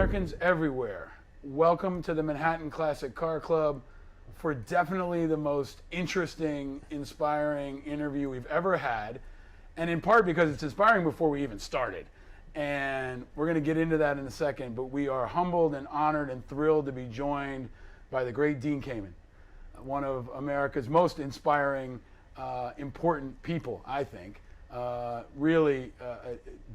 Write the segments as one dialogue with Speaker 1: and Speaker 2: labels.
Speaker 1: Americans everywhere, welcome to the Manhattan Classic Car Club for definitely the most interesting, inspiring interview we've ever had, and in part because it's inspiring before we even started. And we're going to get into that in a second, but we are humbled and honored and thrilled to be joined by the great Dean Kamen, one of America's most inspiring, important people, I think. Really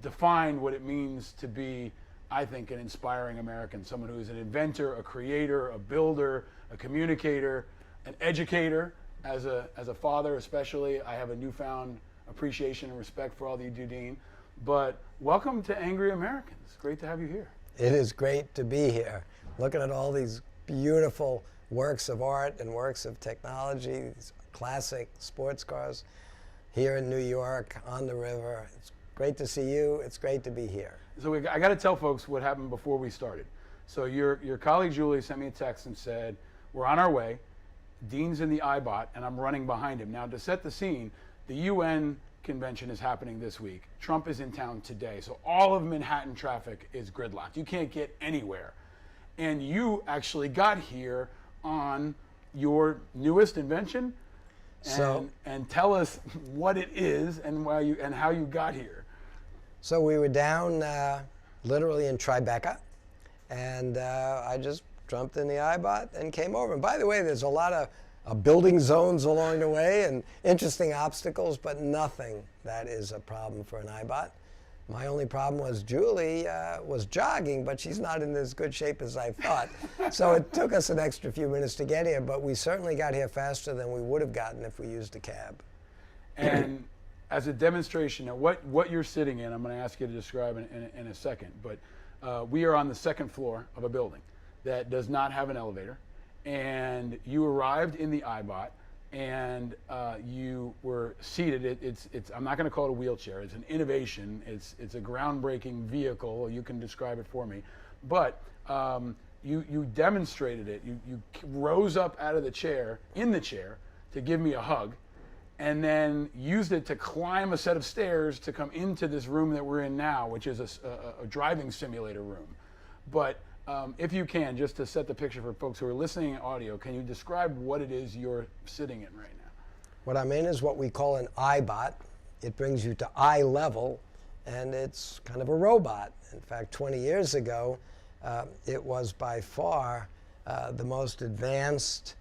Speaker 1: defined what it means to be, I think, an inspiring American, someone who is an inventor, a creator, a builder, a communicator, an educator. As a father especially, I have a newfound appreciation and respect for all that you do, Dean. But welcome to Angry Americans. Great to have you here.
Speaker 2: It is great to be here. Looking at all these beautiful works of art and works of technology, these classic sports cars here in New York, on the river. It's great to see you. It's great to be here.
Speaker 1: So I got to tell folks what happened before we started. So your colleague Julie sent me a text and said, we're on our way. Dean's in the iBOT, and I'm running behind him. Now, to set the scene, the UN convention is happening this week. Trump is in town today. So all of Manhattan traffic is gridlocked. You can't get anywhere. And you actually got here on your newest invention. And tell us what it is and why and how you got here.
Speaker 2: So we were down literally in Tribeca, and I just jumped in the iBOT and came over. And by the way, there's a lot of building zones along the way and interesting obstacles, but nothing that is a problem for an iBOT. My only problem was Julie was jogging, but she's not in as good shape as I thought. So it took us an extra few minutes to get here, but we certainly got here faster than we would have gotten if we used a cab.
Speaker 1: And as a demonstration of what you're sitting in, I'm going to ask you to describe in a second, but we are on the second floor of a building that does not have an elevator. And you arrived in the iBOT, and you were seated. I'm not going to call it a wheelchair. It's an innovation. It's a groundbreaking vehicle. You can describe it for me. But you demonstrated it. You rose up out of the chair, in the chair, to give me a hug, and then used it to climb a set of stairs to come into this room that we're in now, which is a driving simulator room. But if you can, just to set the picture for folks who are listening in audio, can you describe what it is you're sitting in right now?
Speaker 2: What I'm in is what we call an iBOT. It brings you to eye level, and it's kind of a robot. In fact, 20 years ago, it was by far the most advanced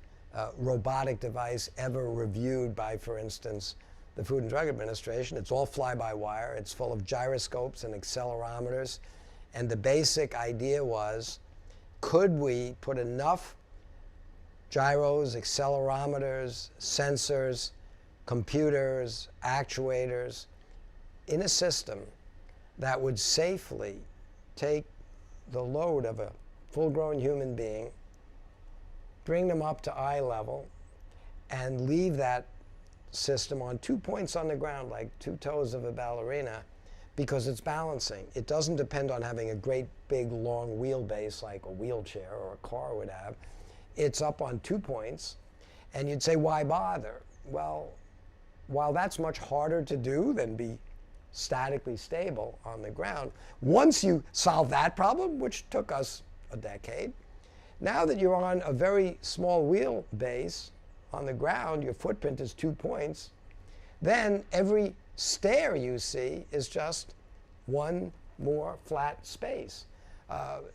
Speaker 2: robotic device ever reviewed by, for instance, the Food and Drug Administration. It's all fly-by-wire. It's full of gyroscopes and accelerometers. And the basic idea was, could we put enough gyros, accelerometers, sensors, computers, actuators in a system that would safely take the load of a full-grown human being, bring them up to eye level, and leave that system on 2 points on the ground, like 2 toes of a ballerina, because it's balancing. It doesn't depend on having a great big long wheelbase like a wheelchair or a car would have. It's up on 2 points, and you'd say, why bother? Well, while that's much harder to do than be statically stable on the ground, once you solve that problem, which took us a decade, now that you're on a very small wheelbase on the ground, your footprint is 2 points, then every stair you see is just one more flat space.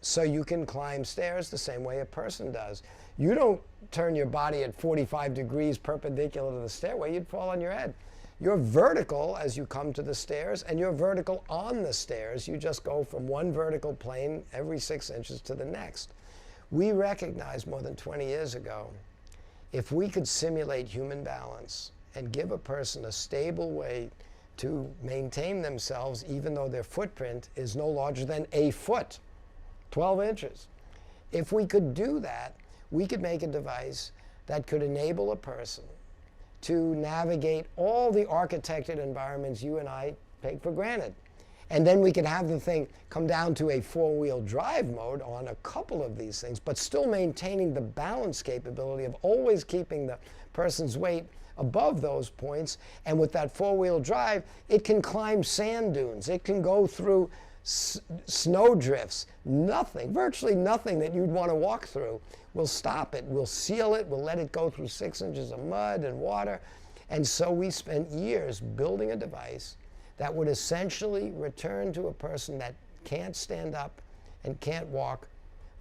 Speaker 2: So you can climb stairs the same way a person does. You don't turn your body at 45 degrees perpendicular to the stairway, you'd fall on your head. You're vertical as you come to the stairs, and you're vertical on the stairs. You just go from one vertical plane every 6 inches to the next. We recognized more than 20 years ago, if we could simulate human balance and give a person a stable way to maintain themselves even though their footprint is no larger than a foot, 12 inches. If we could do that, we could make a device that could enable a person to navigate all the architected environments you and I take for granted. And then we could have the thing come down to a four-wheel drive mode on a couple of these things, but still maintaining the balance capability of always keeping the person's weight above those points. And with that four-wheel drive, it can climb sand dunes. It can go through snow drifts, nothing, virtually nothing that you'd want to walk through. We'll stop it, we'll seal it, we'll let it go through 6 inches of mud and water. And so we spent years building a device that would essentially return to a person that can't stand up and can't walk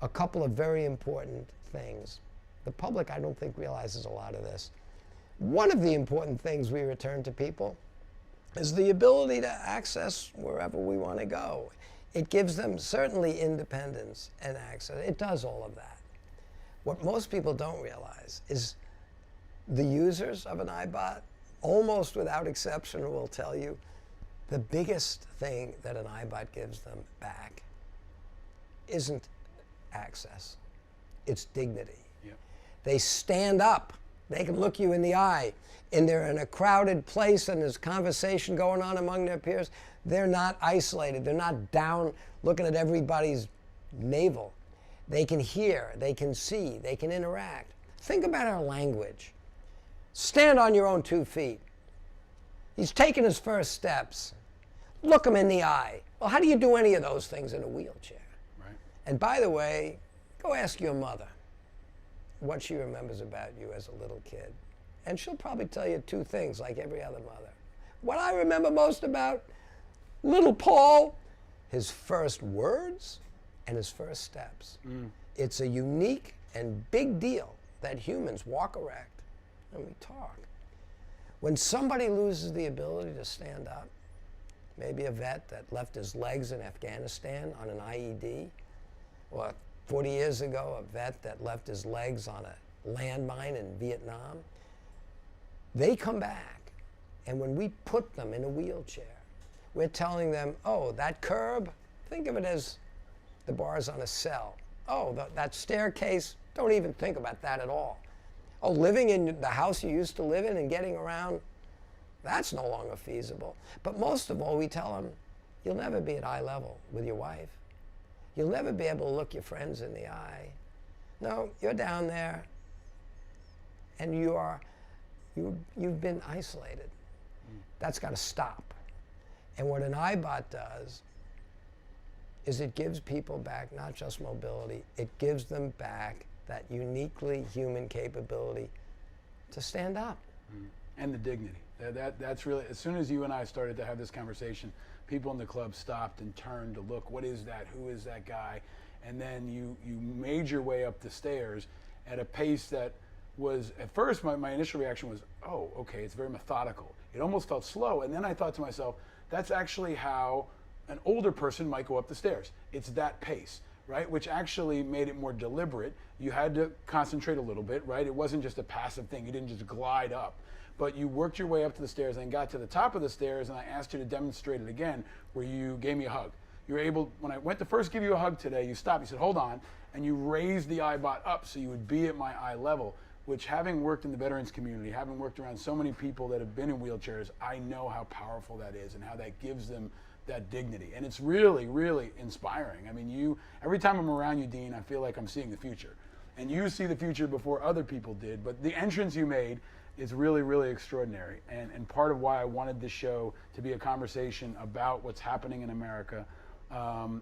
Speaker 2: a couple of very important things. The public, I don't think, realizes a lot of this. One of the important things we return to people is the ability to access wherever we want to go. It gives them certainly independence and access. It does all of that. What most people don't realize is the users of an iBOT, almost without exception, will tell you the biggest thing that an iBOT gives them back isn't access, it's dignity.
Speaker 1: Yep.
Speaker 2: They stand up. They can look you in the eye, and they're in a crowded place and there's conversation going on among their peers. They're not isolated. They're not down looking at everybody's navel. They can hear, they can see, they can interact. Think about our language. Stand on your own 2 feet. He's taking his first steps. Look him in the eye. Well, how do you do any of those things in a wheelchair?
Speaker 1: Right.
Speaker 2: And by the way, go ask your mother what she remembers about you as a little kid. And she'll probably tell you 2 things like every other mother. What I remember most about little Paul, his first words and his first steps. It's a unique and big deal that humans walk erect and we talk. When somebody loses the ability to stand up, maybe a vet that left his legs in Afghanistan on an IED, or 40 years ago, a vet that left his legs on a landmine in Vietnam, they come back. And when we put them in a wheelchair, we're telling them, oh, that curb, think of it as the bars on a cell. Oh, that staircase, don't even think about that at all. Oh, living in the house you used to live in and getting around, that's no longer feasible. But most of all, we tell them, you'll never be at eye level with your wife. You'll never be able to look your friends in the eye. No, you're down there, and you've been isolated. That's got to stop. And what an iBOT does is it gives people back not just mobility, it gives them back that uniquely human capability to stand up.
Speaker 1: And the dignity. That's really, as soon as you and I started to have this conversation, people in the club stopped and turned to look, what is that? Who is that guy? And then you made your way up the stairs at a pace that was, at first my initial reaction was, oh, okay, it's very methodical. It almost felt slow. And then I thought to myself, that's actually how an older person might go up the stairs. It's that pace, right? Which actually made it more deliberate. You had to concentrate a little bit, right? It wasn't just a passive thing. You didn't just glide up. But you worked your way up to the stairs and got to the top of the stairs, and I asked you to demonstrate it again, where you gave me a hug. You were able, when I went to first give you a hug today, you stopped, you said, hold on, and you raised the iBOT up so you would be at my eye level, which, having worked in the veterans community, having worked around so many people that have been in wheelchairs, I know how powerful that is and how that gives them that dignity. And it's really, really inspiring. I mean, every time I'm around you, Dean, I feel like I'm seeing the future. And you see the future before other people did, but the entrance you made is really, really extraordinary. And part of why I wanted this show to be a conversation about what's happening in America,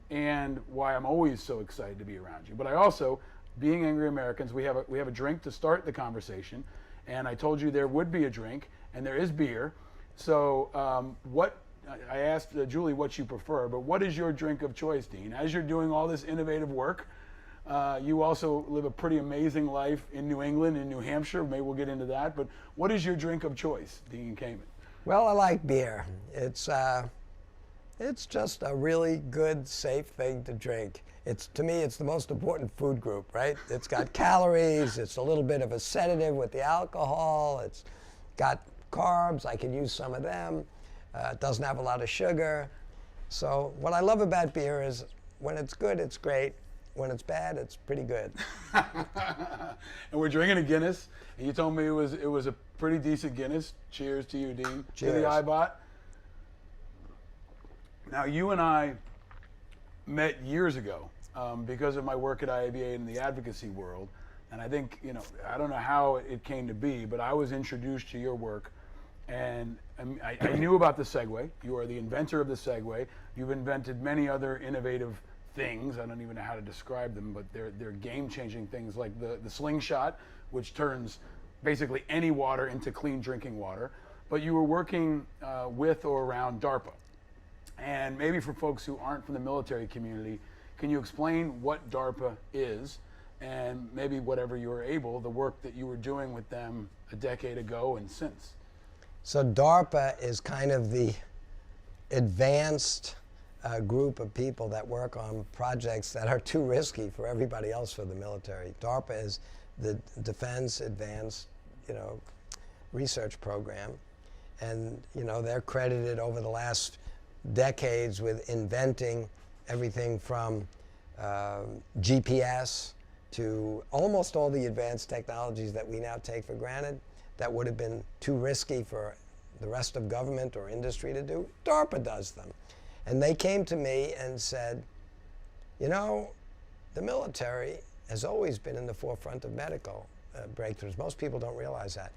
Speaker 1: and why I'm always so excited to be around you. But I also, being Angry Americans, we have a drink to start the conversation, and I told you there would be a drink, and there is beer. So I asked Julie what you prefer, but what is your drink of choice, Dean? As you're doing all this innovative work, you also live a pretty amazing life in New England, in New Hampshire. Maybe we'll get into that. But what is your drink of choice, Dean Kamen?
Speaker 2: Well, I like beer. It's just a really good, safe thing to drink. To me, it's the most important food group, right? It's got calories. It's a little bit of a sedative with the alcohol. It's got carbs. I can use some of them. It doesn't have a lot of sugar. So what I love about beer is when it's good, it's great. When it's bad, it's pretty good.
Speaker 1: And we're drinking a Guinness, and you told me it was a pretty decent Guinness. Cheers to you, Dean.
Speaker 2: Cheers.
Speaker 1: To the iBOT. Now, you and I met years ago because of my work at IABA in the advocacy world, and I think, I don't know how it came to be, but I was introduced to your work And I knew about the Segway. You are the inventor of the Segway. You've invented many other innovative things. I don't even know how to describe them, but they're game-changing things like the Slingshot, which turns basically any water into clean drinking water. But you were working with or around DARPA. And maybe for folks who aren't from the military community, can you explain what DARPA is, and maybe whatever you were able, the work that you were doing with them a decade ago and since?
Speaker 2: So DARPA is kind of the advanced group of people that work on projects that are too risky for everybody else for the military. DARPA is the Defense Advanced, Research Program, and they're credited over the last decades with inventing everything from GPS to almost all the advanced technologies that we now take for granted that would have been too risky for the rest of government or industry to do. DARPA does them. And they came to me and said, the military has always been in the forefront of medical breakthroughs. Most people don't realize that.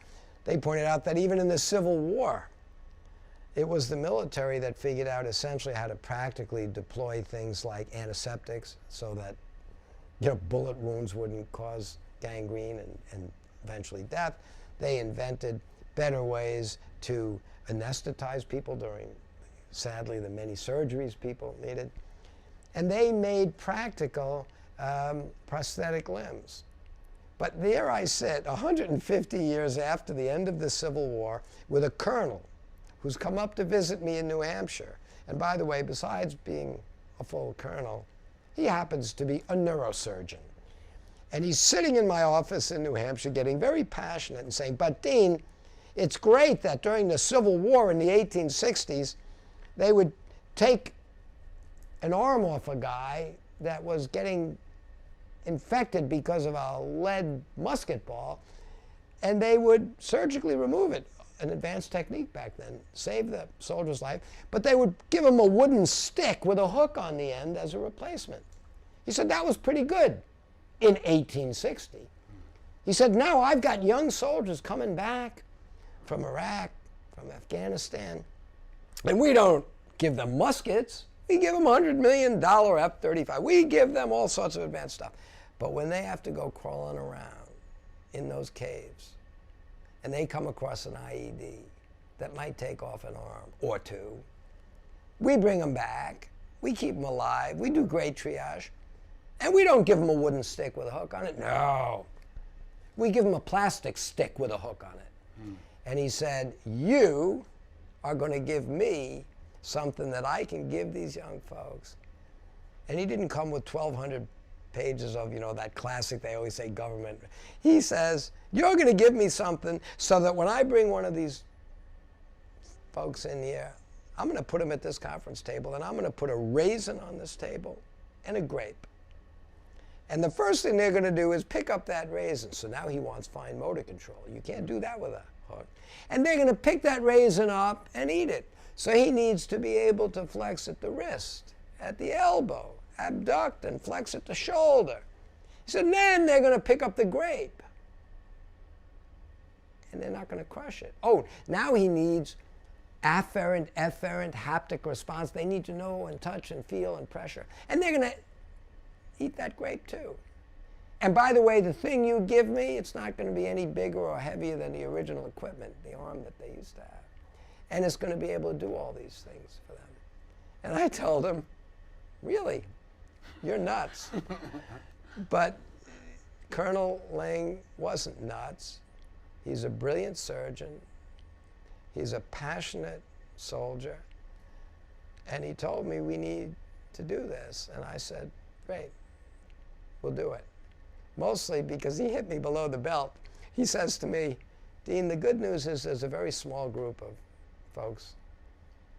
Speaker 2: They pointed out that even in the Civil War, it was the military that figured out essentially how to practically deploy things like antiseptics so that bullet wounds wouldn't cause gangrene and eventually death. They invented better ways to anesthetize people during, sadly, the many surgeries people needed. And they made practical prosthetic limbs. But there I sit, 150 years after the end of the Civil War, with a colonel who's come up to visit me in New Hampshire. And by the way, besides being a full colonel, he happens to be a neurosurgeon. And he's sitting in my office in New Hampshire getting very passionate and saying, but Dean, it's great that during the Civil War in the 1860s, they would take an arm off a guy that was getting infected because of a lead musket ball, and they would surgically remove it. An advanced technique back then, save the soldier's life, but they would give him a wooden stick with a hook on the end as a replacement. He said that was pretty good in 1860. He said, now I've got young soldiers coming back from Iraq, from Afghanistan, and we don't give them muskets. We give them $100 million F-35. We give them all sorts of advanced stuff. But when they have to go crawling around in those caves, and they come across an IED that might take off an arm or two, we bring them back, we keep them alive, we do great triage, and we don't give them a wooden stick with a hook on it. No. We give them a plastic stick with a hook on it. And he said, you are going to give me something that I can give these young folks. And he didn't come with 1,200 pages of, that classic, they always say government. He says, you're going to give me something so that when I bring one of these folks in here, I'm going to put them at this conference table, and I'm going to put a raisin on this table and a grape. And the first thing they're going to do is pick up that raisin. So now he wants fine motor control. You can't do that with a hook. And they're going to pick that raisin up and eat it. So he needs to be able to flex at the wrist, at the elbow, abduct and flex at the shoulder. He said, then they're going to pick up the grape. And they're not going to crush it. Oh, now he needs afferent, efferent, haptic response. They need to know and touch and feel and pressure. And they're going to eat that grape too. And by the way, the thing you give me, it's not going to be any bigger or heavier than the original equipment, the arm that they used to have. And it's going to be able to do all these things for them. And I told him, really, you're nuts. But Colonel Lang wasn't nuts. He's a brilliant surgeon. He's a passionate soldier. And he told me we need to do this. And I said, great, we'll do it. Mostly because he hit me below the belt. He says to me, Dean, the good news is there's a very small group of folks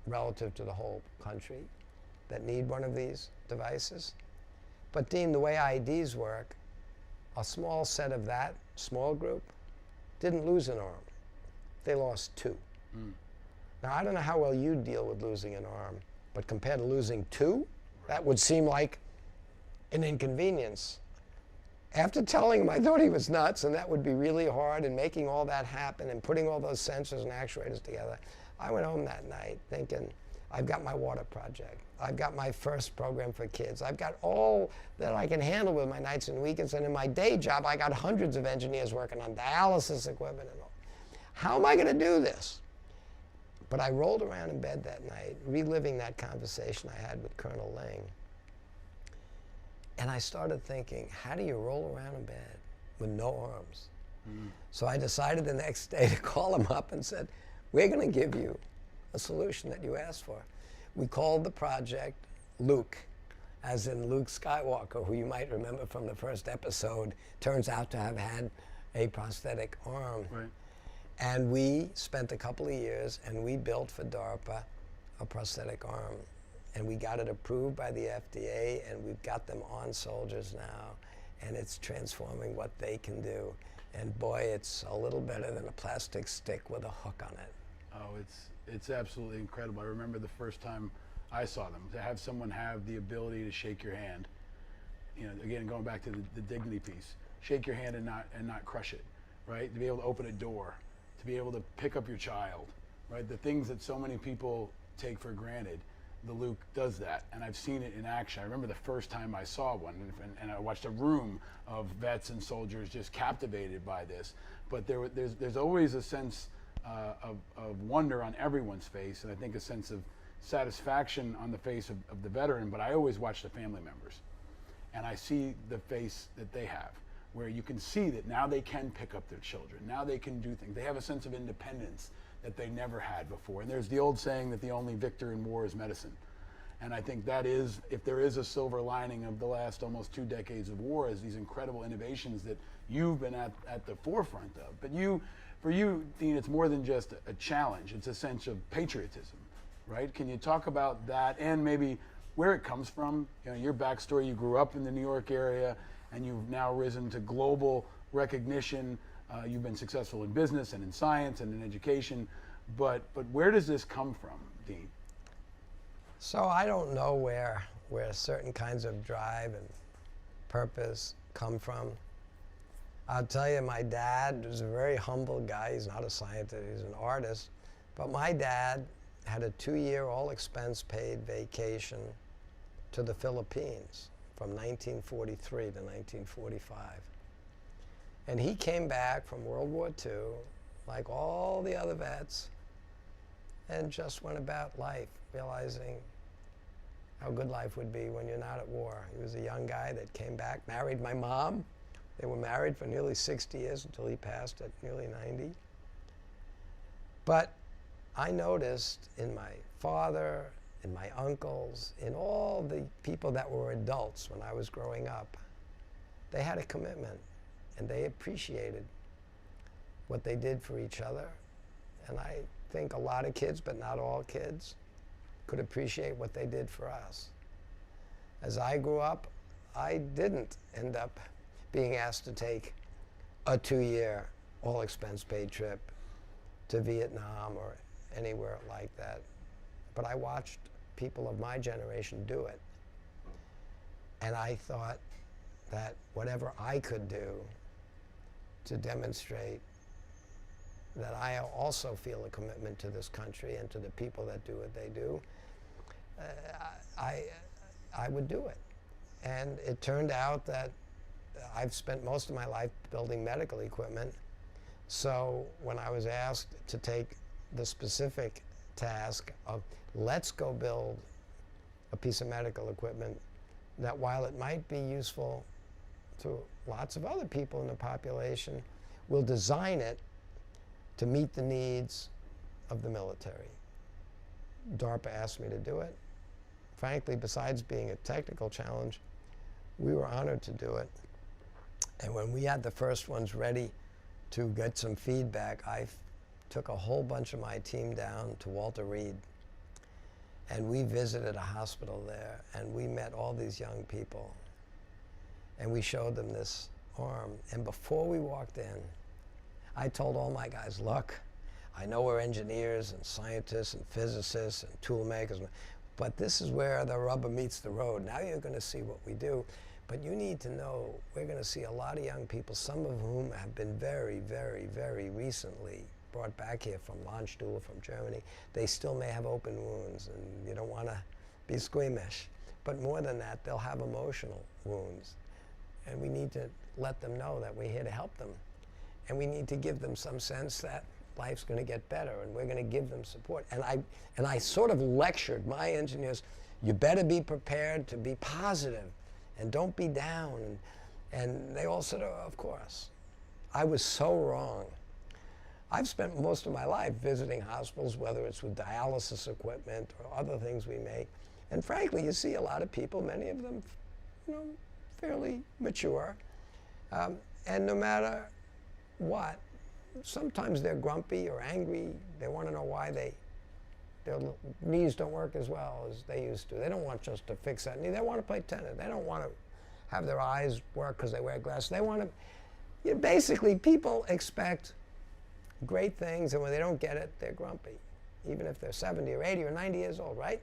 Speaker 2: relative to the whole country that need one of these devices. But Dean, the way IEDs work, a small set of that small group didn't lose an arm. They lost two. Now, I don't know how well you deal with losing an arm, but compared to losing two, that would seem like an inconvenience. after telling him I thought he was nuts and that would be really hard and making all that happen and putting all those sensors and actuators together, I went home that night thinking, I've got my water project. I've got my first program for kids. I've got all that I can handle with my nights and weekends. And in my day job, I got hundreds of engineers working on dialysis equipment and all. How am I going to do this? But I rolled around in bed that night, reliving that conversation I had with Colonel Ling. And I started thinking, how do you roll around in bed with no arms? So I decided the next day to call him up and said, we're going to give you a solution that you asked for. We called the project Luke, as in Luke Skywalker, who you might remember from the first episode, turns out to have had a prosthetic arm.
Speaker 1: Right.
Speaker 2: And we spent a couple of years and we built for DARPA a prosthetic arm. And we got it approved by the FDA, and we've got them on soldiers now, and it's transforming what they can do. And boy, it's a little better than a plastic stick with a hook on it.
Speaker 1: Oh, it's absolutely incredible. I remember the first time I saw them, to have someone have the ability to shake your hand. You know, again, going back to the dignity piece, shake your hand and not crush it, right? To be able to open a door, to be able to pick up your child, right? The things that so many people take for granted. The Luke does that, and I've seen it in action. I remember the first time I saw one, and I watched a room of vets and soldiers just captivated by this. But there's always a sense of wonder on everyone's face, and I think a sense of satisfaction on the face of the veteran. But I always watch the family members, and I see the face that they have, where you can see that now they can pick up their children. Now they can do things. They have a sense of independence that they never had before. And there's the old saying that the only victor in war is medicine. And I think that is, if there is a silver lining of the last almost 2 decades of war, is these incredible innovations that you've been at the forefront of. But for you, Dean, it's more than just a challenge. It's a sense of patriotism, right? Can you talk about that and maybe where it comes from? You know, your backstory, you grew up in the New York area, and you've now risen to global recognition. You've been successful in business and in science and in education, but where does this come from, Dean?
Speaker 2: So I don't know where certain kinds of drive and purpose come from. I'll tell you, my dad was a very humble guy. He's not a scientist, he's an artist. But my dad had a 2-year all-expense-paid vacation to the Philippines from 1943 to 1945. And he came back from World War II, like all the other vets, and just went about life, realizing how good life would be when you're not at war. He was a young guy that came back, married my mom. They were married for nearly 60 years until he passed at nearly 90. But I noticed in my father, in my uncles, in all the people that were adults when I was growing up, they had a commitment. And they appreciated what they did for each other. And I think a lot of kids, but not all kids, could appreciate what they did for us. As I grew up, I didn't end up being asked to take a 2-year all-expense-paid trip to Vietnam or anywhere like that. But I watched people of my generation do it. And I thought that whatever I could do to demonstrate that I also feel a commitment to this country and to the people that do what they do, I would do it. And it turned out that I've spent most of my life building medical equipment. So when I was asked to take the specific task of let's go build a piece of medical equipment that, while it might be useful to lots of other people in the population, will design it to meet the needs of the military. DARPA asked me to do it. Frankly, besides being a technical challenge, we were honored to do it. And when we had the first ones ready to get some feedback, I took a whole bunch of my team down to Walter Reed. And we visited a hospital there, and we met all these young people. And we showed them this arm. And before we walked in, I told all my guys, look, I know we're engineers and scientists and physicists and tool makers, but this is where the rubber meets the road. Now you're going to see what we do. But you need to know we're going to see a lot of young people, some of whom have been very, very, very recently brought back here from Landstuhl, from Germany. They still may have open wounds, and you don't want to be squeamish. But more than that, they'll have emotional wounds. And we need to let them know that we're here to help them. And we need to give them some sense that life's going to get better, and we're going to give them support. And I sort of lectured my engineers, you better be prepared to be positive, and don't be down. And they all said, oh, of course. I was so wrong. I've spent most of my life visiting hospitals, whether it's with dialysis equipment or other things we make. And frankly, you see a lot of people, many of them, fairly mature. And no matter what, sometimes they're grumpy or angry. They want to know why their knees don't work as well as they used to. They don't want just to fix that knee. They want to play tennis. They don't want to have their eyes work because they wear glasses. They want to, basically, people expect great things, and when they don't get it, they're grumpy, even if they're 70 or 80 or 90 years old, right?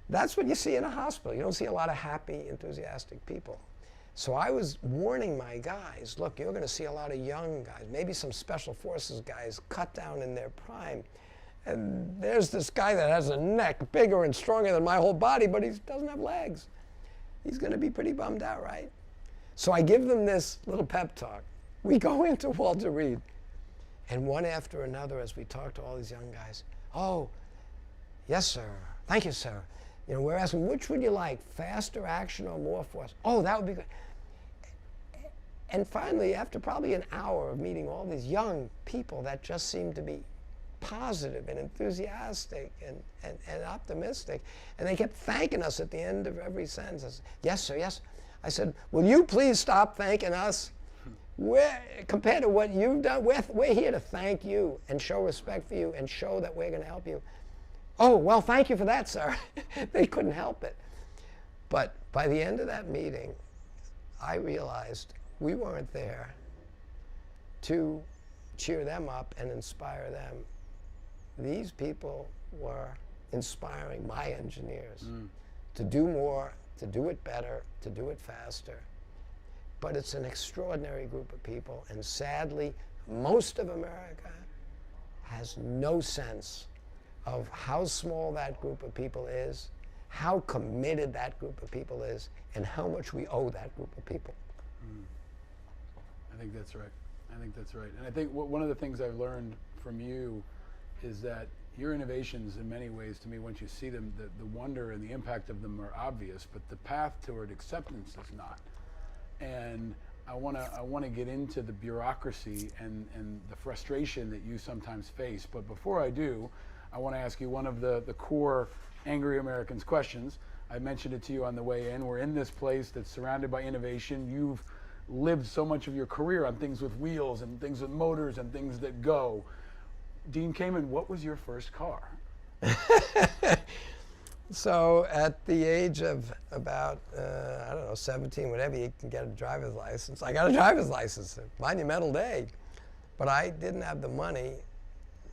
Speaker 2: That's what you see in a hospital. You don't see a lot of happy, enthusiastic people. So I was warning my guys, look, you're going to see a lot of young guys, maybe some special forces guys cut down in their prime. And there's this guy that has a neck bigger and stronger than my whole body, but he doesn't have legs. He's going to be pretty bummed out, right? So I give them this little pep talk. We go into Walter Reed, and one after another, as we talk to all these young guys, oh, yes, sir. Thank you, sir. We're asking, which would you like, faster action or more force? Oh, that would be good. And finally, after probably an hour of meeting all these young people that just seemed to be positive and enthusiastic and optimistic, and they kept thanking us at the end of every sentence. I said, yes, sir, yes. I said, will you please stop thanking us? Compared to what you've done, we're here to thank you and show respect for you and show that we're going to help you. Oh, well, thank you for that, sir. They couldn't help it. But by the end of that meeting, I realized we weren't there to cheer them up and inspire them. These people were inspiring my engineers to do more, to do it better, to do it faster. But it's an extraordinary group of people, and sadly, most of America has no sense of how small that group of people is, how committed that group of people is, and how much we owe that group of people.
Speaker 1: I think that's right. I think that's right. And I think one of the things I've learned from you is that your innovations, in many ways, to me, once you see them, the wonder and the impact of them are obvious, but the path toward acceptance is not. And I want to get into the bureaucracy and the frustration that you sometimes face. But before I do, I want to ask you one of the core Angry Americans questions. I mentioned it to you on the way in. We're in this place that's surrounded by innovation. You've lived so much of your career on things with wheels and things with motors and things that go. Dean Kamen, what was your first car?
Speaker 2: So at the age of about, 17, whatever, you can get a driver's license. I got a driver's license, a monumental day. But I didn't have the money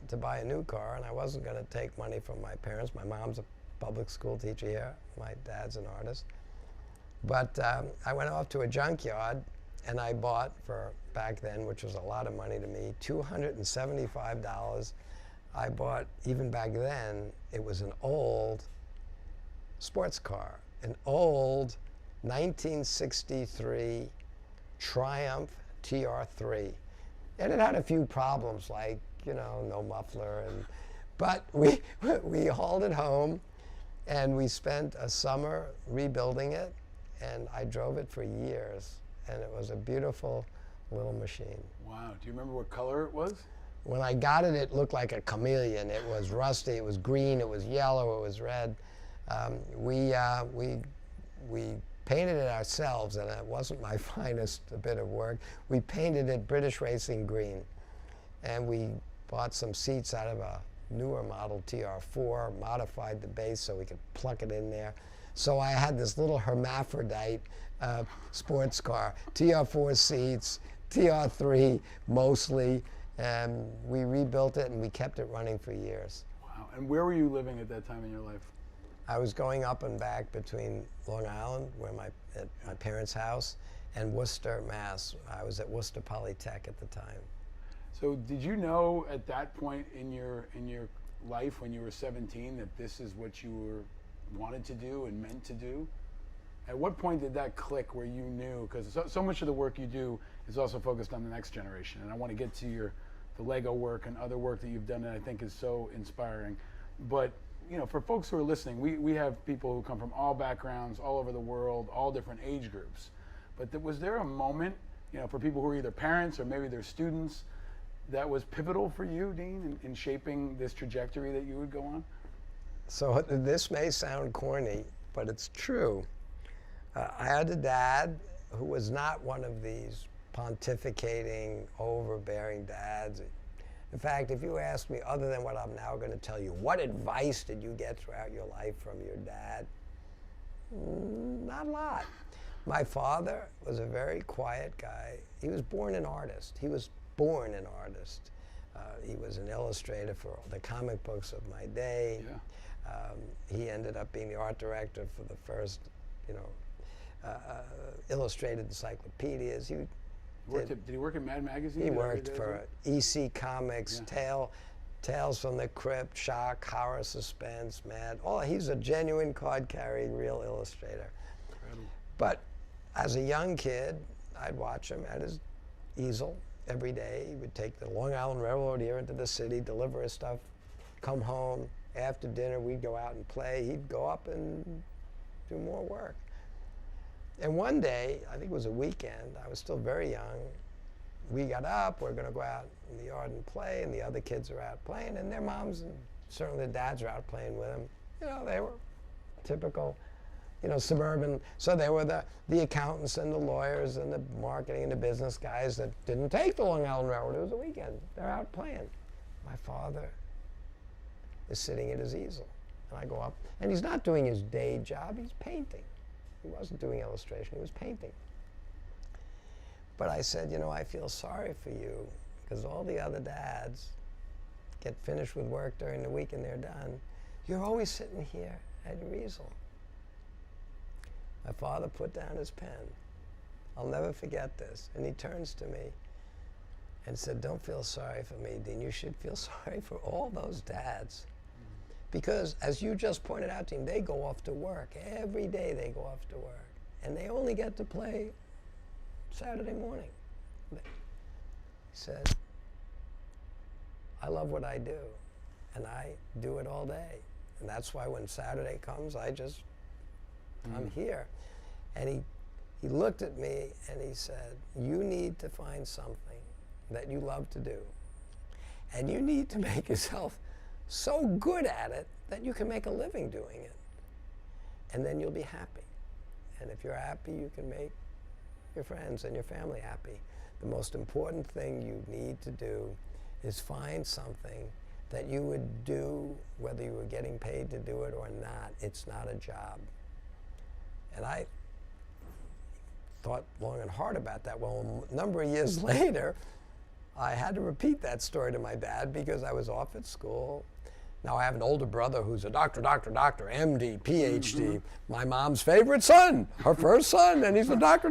Speaker 2: to buy a new car, and I wasn't going to take money from my parents. My mom's a public school teacher here. My dad's an artist. But I went off to a junkyard, and I bought, for back then, which was a lot of money to me, $275. I bought, even back then, it was an old sports car, an old 1963 Triumph TR3. And it had a few problems, like, no muffler. But we hauled it home, and we spent a summer rebuilding it, and I drove it for years. And it was a beautiful little machine.
Speaker 1: Wow. Do you remember what color it was?
Speaker 2: When I got it, it looked like a chameleon. It was rusty, it was green, it was yellow, it was red. We painted it ourselves, and it wasn't my finest bit of work. We painted it British Racing green, and we bought some seats out of a newer model TR4, modified the base so we could plug it in there. So I had this little hermaphrodite sports car, TR4 seats, TR3 mostly, and we rebuilt it and we kept it running for years.
Speaker 1: Wow. And where were you living at that time in your life?
Speaker 2: I was going up and back between Long Island, at my parents' house, and Worcester, Mass. I was at Worcester Polytech at the time.
Speaker 1: So did you know at that point in your life when you were 17 that this is what you wanted to do and meant to do? At what point did that click where you knew? Because so much of the work you do is also focused on the next generation, and I want to get to the Lego work and other work that you've done that I think is so inspiring. But for folks who are listening, we have people who come from all backgrounds, all over the world, all different age groups. But was there a moment, for people who are either parents or maybe they're students, that was pivotal for you, Dean, in shaping this trajectory that you would go on?
Speaker 2: So this may sound corny, but it's true. I had a dad who was not one of these pontificating, overbearing dads. In fact, if you ask me, other than what I'm now going to tell you, what advice did you get throughout your life from your dad? Not a lot. My father was a very quiet guy. He was born an artist. He was an illustrator for the comic books of my day.
Speaker 1: Yeah.
Speaker 2: He ended up being the art director for the first, illustrated encyclopedias.
Speaker 1: Did he work at Mad Magazine?
Speaker 2: He worked for EC Comics,
Speaker 1: Yeah.
Speaker 2: Tales from the Crypt, Shock, Horror, Suspense, Mad. He's a genuine card-carrying, real illustrator.
Speaker 1: Incredible.
Speaker 2: But as a young kid, I'd watch him at his easel every day. He would take the Long Island Railroad here into the city, deliver his stuff, come home. After dinner, we'd go out and play. He'd go up and do more work. And one day, I think it was a weekend, I was still very young, we got up, we're gonna go out in the yard and play, and the other kids are out playing, and their moms and certainly their dads are out playing with them. They were typical, suburban, so they were the accountants and the lawyers and the marketing and the business guys that didn't take the Long Island Railroad. It was a weekend, they're out playing. My father is sitting at his easel, and I go up, and he's not doing his day job, he's painting. He wasn't doing illustration, he was painting. But I said, I feel sorry for you because all the other dads get finished with work during the week and they're done. You're always sitting here at your easel. My father put down his pen. I'll never forget this. And he turns to me and said, don't feel sorry for me, Dean. You should feel sorry for all those dads. Because, as you just pointed out, Dean, they go off to work. Every day they go off to work. And they only get to play Saturday morning. He said, I love what I do. And I do it all day. And that's why when Saturday comes, I'm here. And he looked at me and he said, you need to find something that you love to do. And you need to make yourself so good at it that you can make a living doing it. And then you'll be happy. And if you're happy, you can make your friends and your family happy. The most important thing you need to do is find something that you would do whether you were getting paid to do it or not. It's not a job. And I thought long and hard about that. Well, a number of years later, I had to repeat that story to my dad because I was off at school. Now I have an older brother who's a doctor, MD, PhD. My mom's favorite son, her first son, and he's a doctor.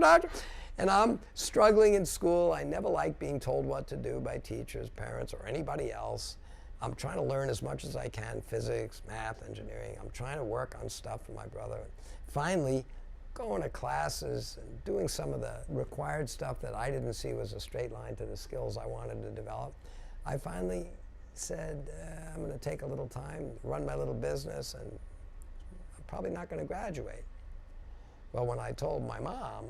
Speaker 2: And I'm struggling in school. I never liked being told what to do by teachers, parents, or anybody else. I'm trying to learn as much as I can, physics, math, engineering. I'm trying to work on stuff for my brother. Finally, going to classes and doing some of the required stuff that I didn't see was a straight line to the skills I wanted to develop. I finally said, I'm going to take a little time, run my little business, and I'm probably not going to graduate. Well, when I told my mom,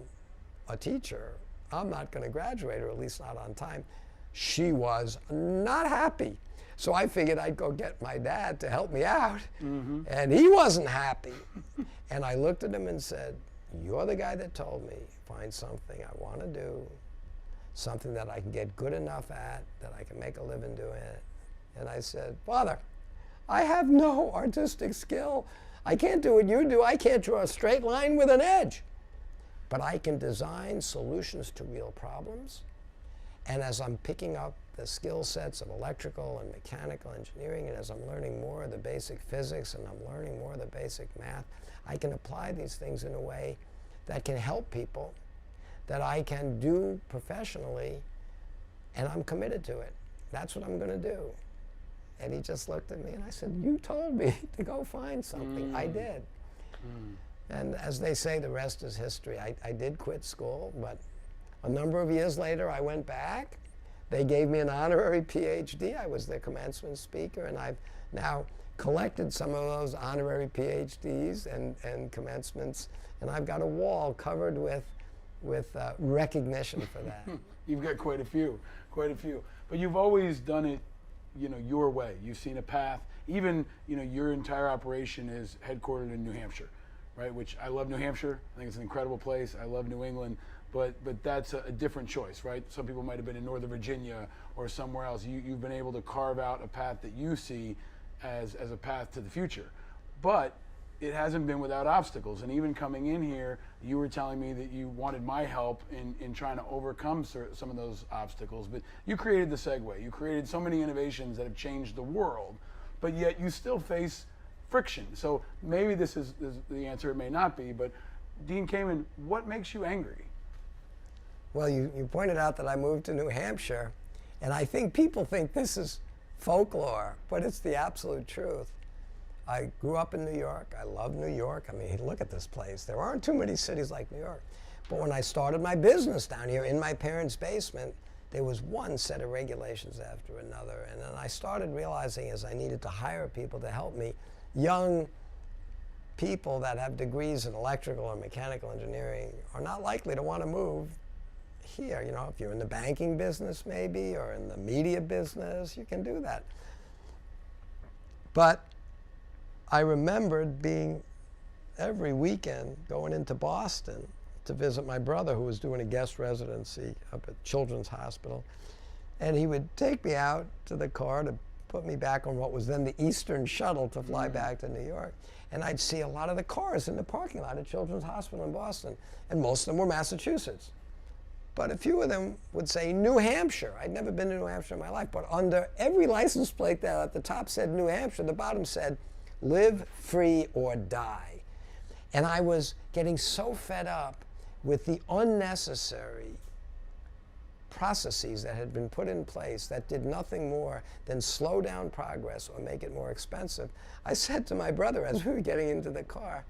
Speaker 2: a teacher, I'm not going to graduate, or at least not on time, she was not happy. So I figured I'd go get my dad to help me out, and he wasn't happy. And I looked at him and said, you're the guy that told me, find something I want to do, something that I can get good enough at, that I can make a living doing it. And I said, Father, I have no artistic skill. I can't do what you do. I can't draw a straight line with an edge. But I can design solutions to real problems. And as I'm picking up the skill sets of electrical and mechanical engineering, and as I'm learning more of the basic physics and I'm learning more of the basic math, I can apply these things in a way that can help people, that I can do professionally, and I'm committed to it. That's what I'm going to do. And he just looked at me and I said, you told me to go find something. I did. And as they say, the rest is history. I did quit school, but a number of years later, I went back. They gave me an honorary PhD. I was their commencement speaker, and I've now collected some of those honorary PhDs and commencements, and I've got a wall covered with recognition for that.
Speaker 1: You've got quite a few. But you've always done it, your way. You've seen a path. Even, your entire operation is headquartered in New Hampshire, right? Which I love New Hampshire. I think it's an incredible place. I love New England. But that's a different choice, right? Some people might have been in Northern Virginia or somewhere else. You've been able to carve out a path that you see as a path to the future. But it hasn't been without obstacles. And even coming in here, you were telling me that you wanted my help in trying to overcome some of those obstacles. But you created the Segway. You created so many innovations that have changed the world, but yet you still face friction. So maybe this is the answer, it may not be, but Dean Kamen, what makes you angry?
Speaker 2: Well, you pointed out that I moved to New Hampshire, and I think people think this is folklore, but it's the absolute truth. I grew up in New York. I love New York. I mean, look at this place. There aren't too many cities like New York. But when I started my business down here in my parents' basement, there was one set of regulations after another. And then I started realizing as I needed to hire people to help me, young people that have degrees in electrical or mechanical engineering are not likely to want to move here. If you're in the banking business maybe, or in the media business, you can do that. But I remembered being every weekend going into Boston to visit my brother who was doing a guest residency up at Children's Hospital. And he would take me out to the car to put me back on what was then the Eastern Shuttle to fly back to New York. And I'd see a lot of the cars in the parking lot at Children's Hospital in Boston. And most of them were Massachusetts. But a few of them would say New Hampshire. I'd never been to New Hampshire in my life, but under every license plate that at the top said New Hampshire, the bottom said, live free or die. And I was getting so fed up with the unnecessary processes that had been put in place that did nothing more than slow down progress or make it more expensive. I said to my brother as we were getting into the car,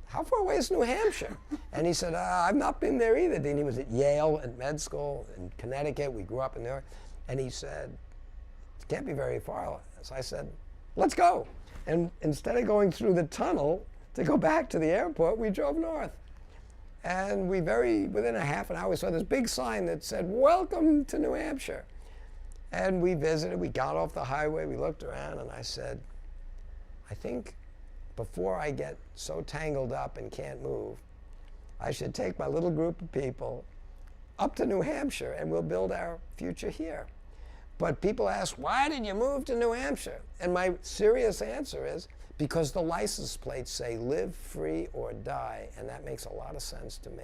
Speaker 2: how far away is New Hampshire? And he said, I've not been there either, Dean. He was at Yale at med school in Connecticut. We grew up in New York. And he said, it can't be very far. So I said, let's go. And instead of going through the tunnel to go back to the airport, we drove north. And within a half an hour, we saw this big sign that said, welcome to New Hampshire. And we visited, we got off the highway, we looked around, and I said, I think before I get so tangled up and can't move, I should take my little group of people up to New Hampshire and we'll build our future here. But people ask, why did you move to New Hampshire? And my serious answer is, because the license plates say live free or die, and that makes a lot of sense to me.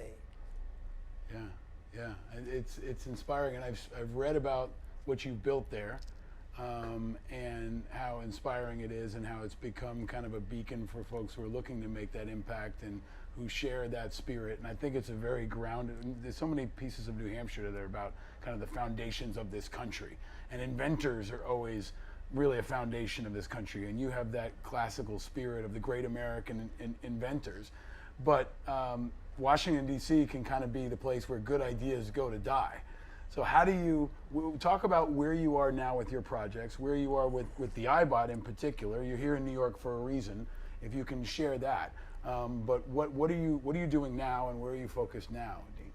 Speaker 1: Yeah. It's inspiring, and I've read about what you've built there, and how inspiring it is, and how it's become kind of a beacon for folks who are looking to make that impact and who share that spirit. And I think it's a very grounded. There's so many pieces of New Hampshire that are about kind of the foundations of this country, and inventors are always really a foundation of this country, and you have that classical spirit of the great American inventors. But Washington, D.C. can kind of be the place where good ideas go to die. So how do you talk about where you are now with your projects, where you are with the iBOT in particular? You're here in New York for a reason, if you can share that. But what are you doing now, and where are you focused now, Dean?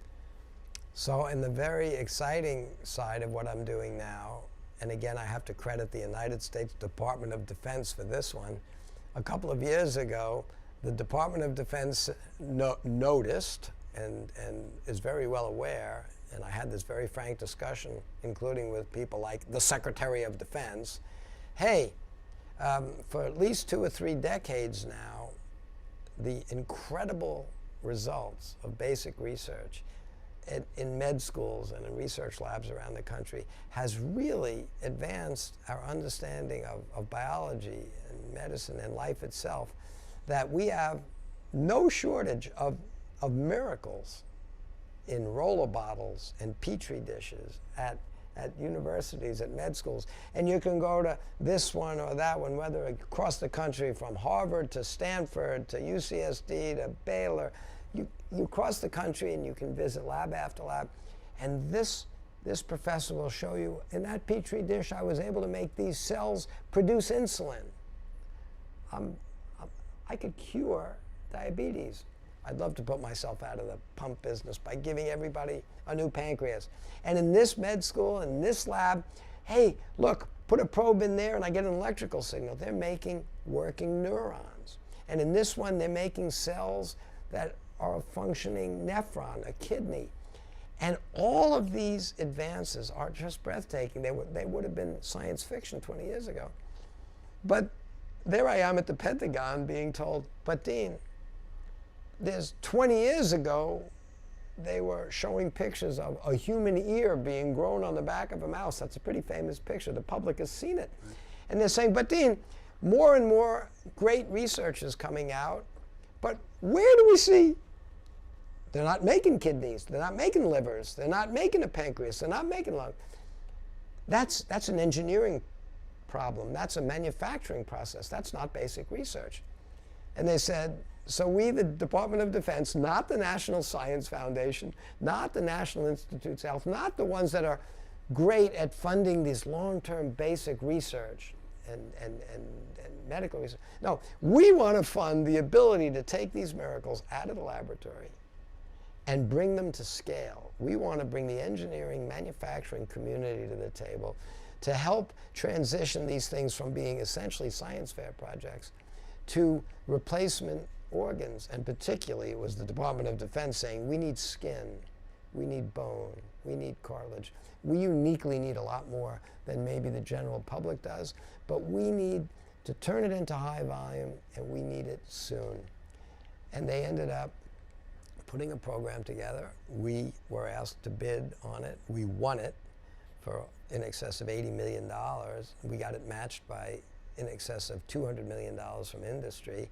Speaker 2: So in the very exciting side of what I'm doing now, and again, I have to credit the United States Department of Defense for this one. A couple of years ago, the Department of Defense noticed and is very well aware, and I had this very frank discussion, including with people like the Secretary of Defense. Hey, for at least 2 or 3 decades now, the incredible results of basic research in med schools and in research labs around the country has really advanced our understanding of biology and medicine and life itself, that we have no shortage of miracles in roller bottles and petri dishes at universities, at med schools. And you can go to this one or that one, whether across the country from Harvard to Stanford to UCSD to Baylor. You cross the country and you can visit lab after lab. And this professor will show you, in that petri dish, I was able to make these cells produce insulin. I could cure diabetes. I'd love to put myself out of the pump business by giving everybody a new pancreas. And in this med school, in this lab, hey, look, put a probe in there and I get an electrical signal. They're making working neurons. And in this one, they're making cells that are a functioning nephron, a kidney. And all of these advances are just breathtaking. They would have been science fiction 20 years ago. But there I am at the Pentagon being told, but Dean, there's 20 years ago, they were showing pictures of a human ear being grown on the back of a mouse. That's a pretty famous picture. The public has seen it. Right. And they're saying, but Dean, more and more great research is coming out, but where do we see? They're not making kidneys. They're not making livers. They're not making a pancreas. They're not making lung. That's an engineering problem. That's a manufacturing process. That's not basic research. And they said, so we, the Department of Defense, not the National Science Foundation, not the National Institutes of Health, not the ones that are great at funding this long-term basic research and medical research. No, we want to fund the ability to take these miracles out of the laboratory and bring them to scale. We want to bring the engineering, manufacturing community to the table to help transition these things from being essentially science fair projects to replacement organs. And particularly, it was the Department of Defense saying, we need skin, we need bone, we need cartilage. We uniquely need a lot more than maybe the general public does, but we need to turn it into high volume, and we need it soon. And they ended up putting a program together. We were asked to bid on it. We won it for in excess of $80 million. We got it matched by in excess of $200 million from industry.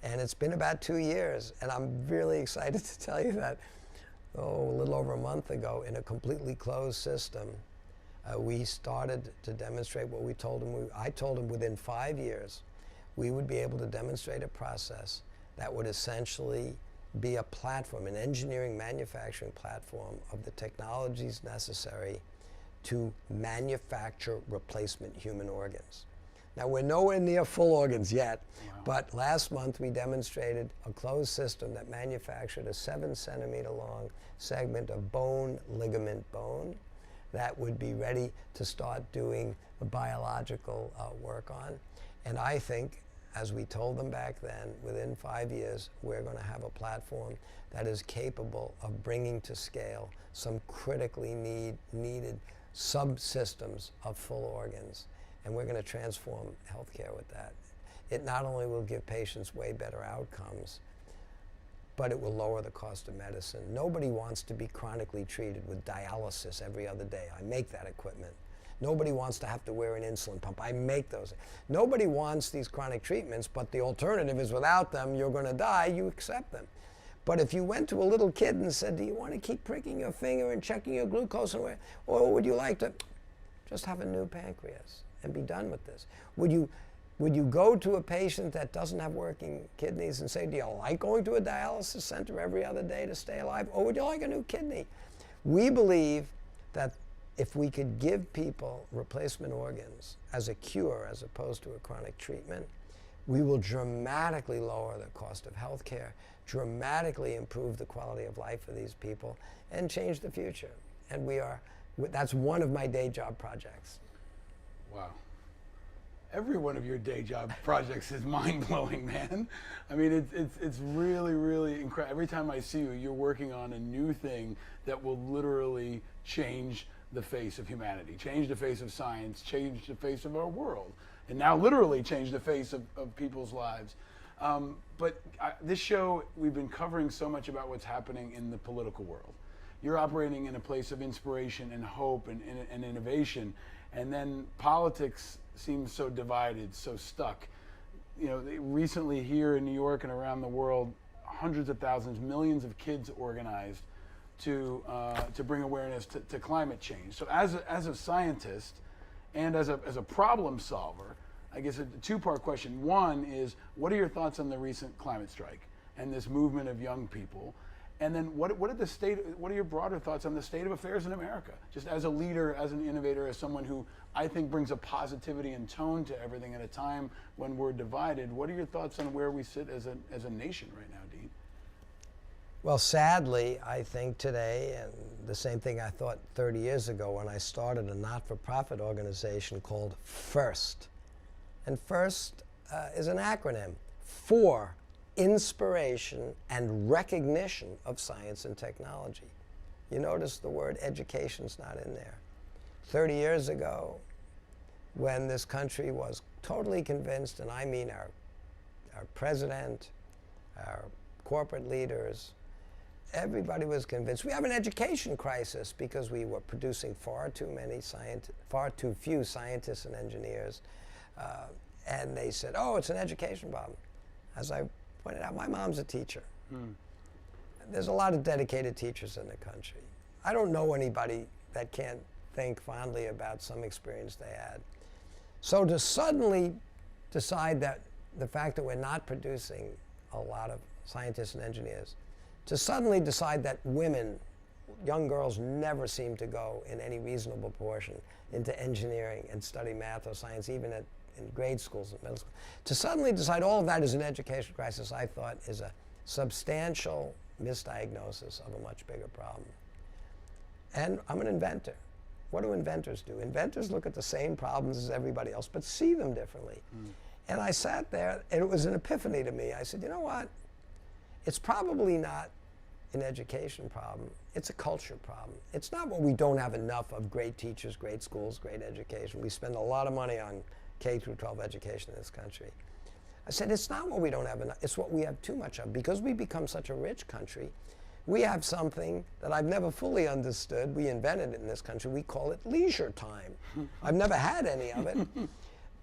Speaker 2: And it's been about 2 years. And I'm really excited to tell you that, a little over a month ago, in a completely closed system, we started to demonstrate what we told them. I told them within 5 years, we would be able to demonstrate a process that would essentially be a platform, an engineering manufacturing platform of the technologies necessary to manufacture replacement human organs. Now, we're nowhere near full organs yet, wow. But last month we demonstrated a closed system that manufactured a 7-centimeter long segment of bone, ligament bone, that would be ready to start doing the biological work on. And I think, as we told them back then, within 5 years, we're going to have a platform that is capable of bringing to scale some critically needed subsystems of full organs. And we're going to transform healthcare with that. It not only will give patients way better outcomes, but it will lower the cost of medicine. Nobody wants to be chronically treated with dialysis every other day. I make that equipment. Nobody wants to have to wear an insulin pump. I make those. Nobody wants these chronic treatments, but the alternative is without them, you're going to die, you accept them. But if you went to a little kid and said, do you want to keep pricking your finger and checking your glucose, or would you like to just have a new pancreas and be done with this? Would you go to a patient that doesn't have working kidneys and say, do you like going to a dialysis center every other day to stay alive, or would you like a new kidney? We believe that if we could give people replacement organs as a cure as opposed to a chronic treatment, we will dramatically lower the cost of healthcare, dramatically improve the quality of life for these people, and change the future. And that's one of my day job projects.
Speaker 1: Wow. Every one of your day job projects is mind-blowing, man. I mean, it's really, really incredible. Every time I see you, you're working on a new thing that will literally change the face of humanity, change the face of science, change the face of our world, and now literally change the face of people's lives. But this show, we've been covering so much about what's happening in the political world. you're operating in a place of inspiration and hope and innovation. And then politics seems so divided, so stuck. You know, recently here in New York and around the world, hundreds of thousands, millions of kids organized to bring awareness to climate change. So as a scientist and as a problem solver, I guess a two-part question. One is, what are your thoughts on the recent climate strike and this movement of young people? And then what are your broader thoughts on the state of affairs in America? Just as a leader, as an innovator, as someone who I think brings a positivity and tone to everything at a time when we're divided, what are your thoughts on where we sit as a nation right now, Dean?
Speaker 2: Well, sadly, I think today, and the same thing I thought 30 years ago when I started a not-for-profit organization called FIRST. And FIRST is an acronym for inspiration and recognition of science and technology. You notice the word education's not in there. 30 years ago, when this country was totally convinced, and I mean our president, our corporate leaders, everybody was convinced we have an education crisis because we were producing far too few scientists and engineers. And they said, oh, it's an education problem. As I pointed out, my mom's a teacher. There's a lot of dedicated teachers in the country. I don't know anybody that can't think fondly about some experience they had. So to suddenly decide that the fact that we're not producing a lot of scientists and engineers, to suddenly decide that women, young girls, never seem to go in any reasonable proportion into engineering and study math or science, even in grade schools and middle school. To suddenly decide all of that is an education crisis, I thought, is a substantial misdiagnosis of a much bigger problem. And I'm an inventor. What do inventors do? Inventors look at the same problems as everybody else, but see them differently. And I sat there, and it was an epiphany to me. I said, you know what? It's probably not an education problem. It's a culture problem. It's not what we don't have enough of great teachers, great schools, great education. We spend a lot of money on K through 12 education in this country. I said, it's not what we don't have enough, it's what we have too much of. Because we become such a rich country, we have something that I've never fully understood. We invented it in this country. We call it leisure time. I've never had any of it.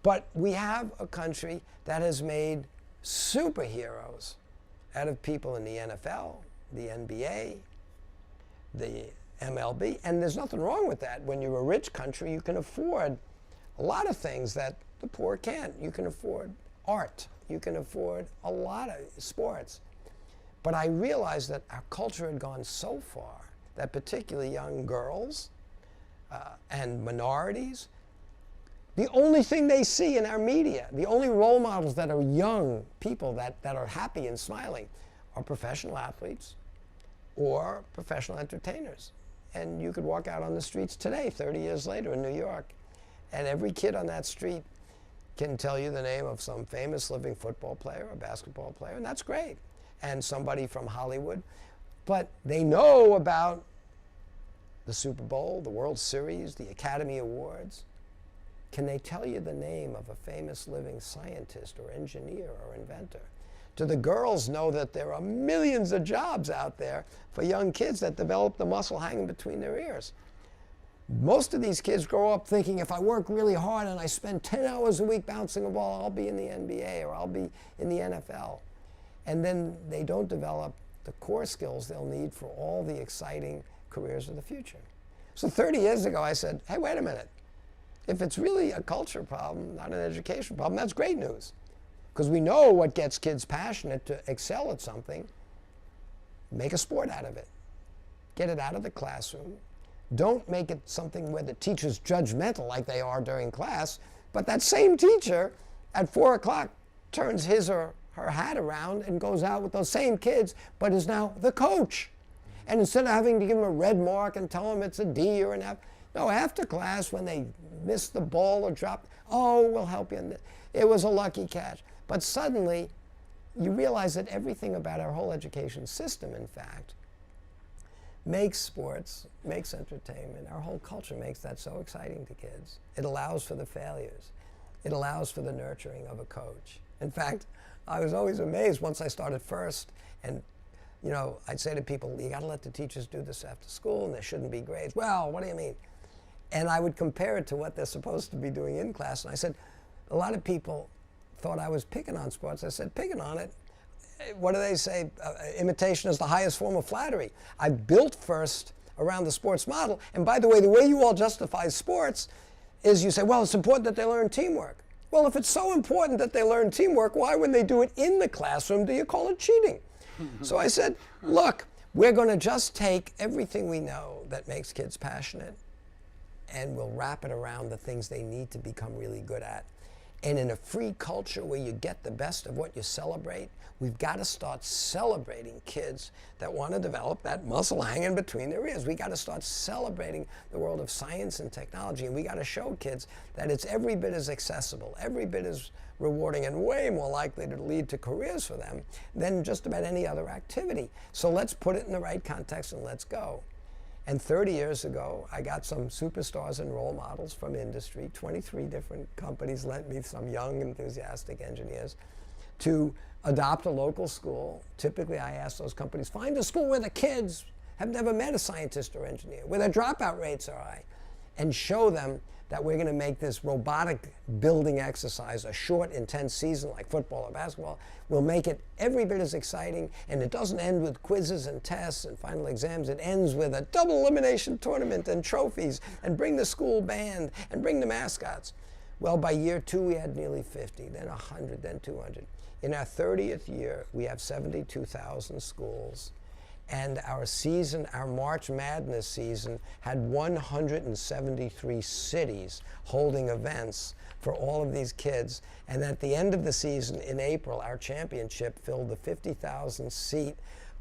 Speaker 2: But we have a country that has made superheroes out of people in the NFL, the NBA, the MLB. And there's nothing wrong with that. When you're a rich country, you can afford a lot of things that the poor can't. You can afford art. You can afford a lot of sports. But I realized that our culture had gone so far that particularly young girls and minorities, the only thing they see in our media, the only role models that are young people that are happy and smiling are professional athletes or professional entertainers. And you could walk out on the streets today, 30 years later in New York, and every kid on that street can tell you the name of some famous living football player or basketball player, and that's great. And somebody from Hollywood. But they know about the Super Bowl, the World Series, the Academy Awards. Can they tell you the name of a famous living scientist or engineer or inventor? Do the girls know that there are millions of jobs out there for young kids that develop the muscle hanging between their ears? Most of these kids grow up thinking, if I work really hard and I spend 10 hours a week bouncing a ball, I'll be in the NBA or I'll be in the NFL. And then they don't develop the core skills they'll need for all the exciting careers of the future. So 30 years ago, I said, hey, wait a minute. If it's really a culture problem, not an education problem, that's great news. Because we know what gets kids passionate to excel at something. Make a sport out of it. Get it out of the classroom. Don't make it something where the teacher's judgmental like they are during class, but that same teacher at 4 o'clock turns his or her hat around and goes out with those same kids, but is now the coach. And instead of having to give them a red mark and tell them it's a D or an F, no, after class when they miss the ball or drop, oh, we'll help you. It was a lucky catch. But suddenly, you realize that everything about our whole education system, in fact, makes sports, makes entertainment, our whole culture makes that so exciting to kids. It allows for the failures. It allows for the nurturing of a coach. In fact, I was always amazed once I started FIRST, and you know, I'd say to people, you got to let the teachers do this after school, and there shouldn't be grades. Well, what do you mean? And I would compare it to what they're supposed to be doing in class. And I said, a lot of people thought I was picking on sports. I said, picking on it? What do they say? Imitation is the highest form of flattery. I built first around the sports model. And by the way you all justify sports is you say, well, it's important that they learn teamwork. Well, if it's so important that they learn teamwork, why, when they do it in the classroom, do you call it cheating? So I said, look, we're going to just take everything we know that makes kids passionate, and we'll wrap it around the things they need to become really good at. And in a free culture where you get the best of what you celebrate, we've got to start celebrating kids that want to develop that muscle hanging between their ears. We got to start celebrating the world of science and technology, and we got to show kids that it's every bit as accessible, every bit as rewarding, and way more likely to lead to careers for them than just about any other activity. So let's put it in the right context and let's go. And 30 years ago, I got some superstars and role models from industry. 23 different companies lent me some young, enthusiastic engineers to adopt a local school. Typically, I ask those companies, find a school where the kids have never met a scientist or engineer, where their dropout rates are high, and show them that we're going to make this robotic building exercise a short, intense season like football or basketball. We'll make it every bit as exciting, and it doesn't end with quizzes and tests and final exams. It ends with a double elimination tournament and trophies, and bring the school band and bring the mascots. Well, by year 2, we had nearly 50, then 100, then 200. In our 30th year, we have 72,000 schools. And our season, our March Madness season, had 173 cities holding events for all of these kids. And at the end of the season, in April, our championship filled the 50,000-seat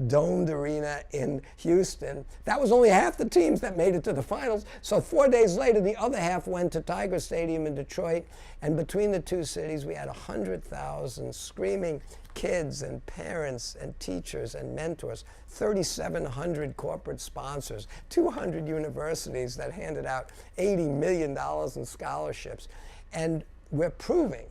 Speaker 2: domed arena in Houston. That was only half the teams that made it to the finals. So 4 days later, the other half went to Tiger Stadium in Detroit. And between the two cities, we had 100,000 screaming kids and parents and teachers and mentors, 3,700 corporate sponsors, 200 universities that handed out $80 million in scholarships. And we're proving.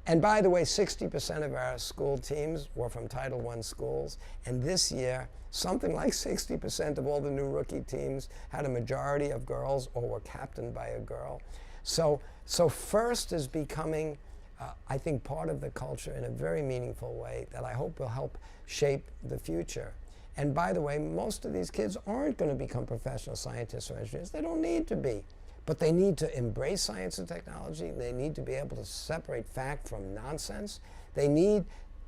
Speaker 2: And by the way, 60% of our school teams were from Title I schools. And this year, something like 60% of all the new rookie teams had a majority of girls or were captained by a girl. So FIRST is becoming, I think, part of the culture in a very meaningful way that I hope will help shape the future. And by the way, most of these kids aren't going to become professional scientists or engineers. They don't need to be. But they need to embrace science and technology. They need to be able to separate fact from nonsense. They need,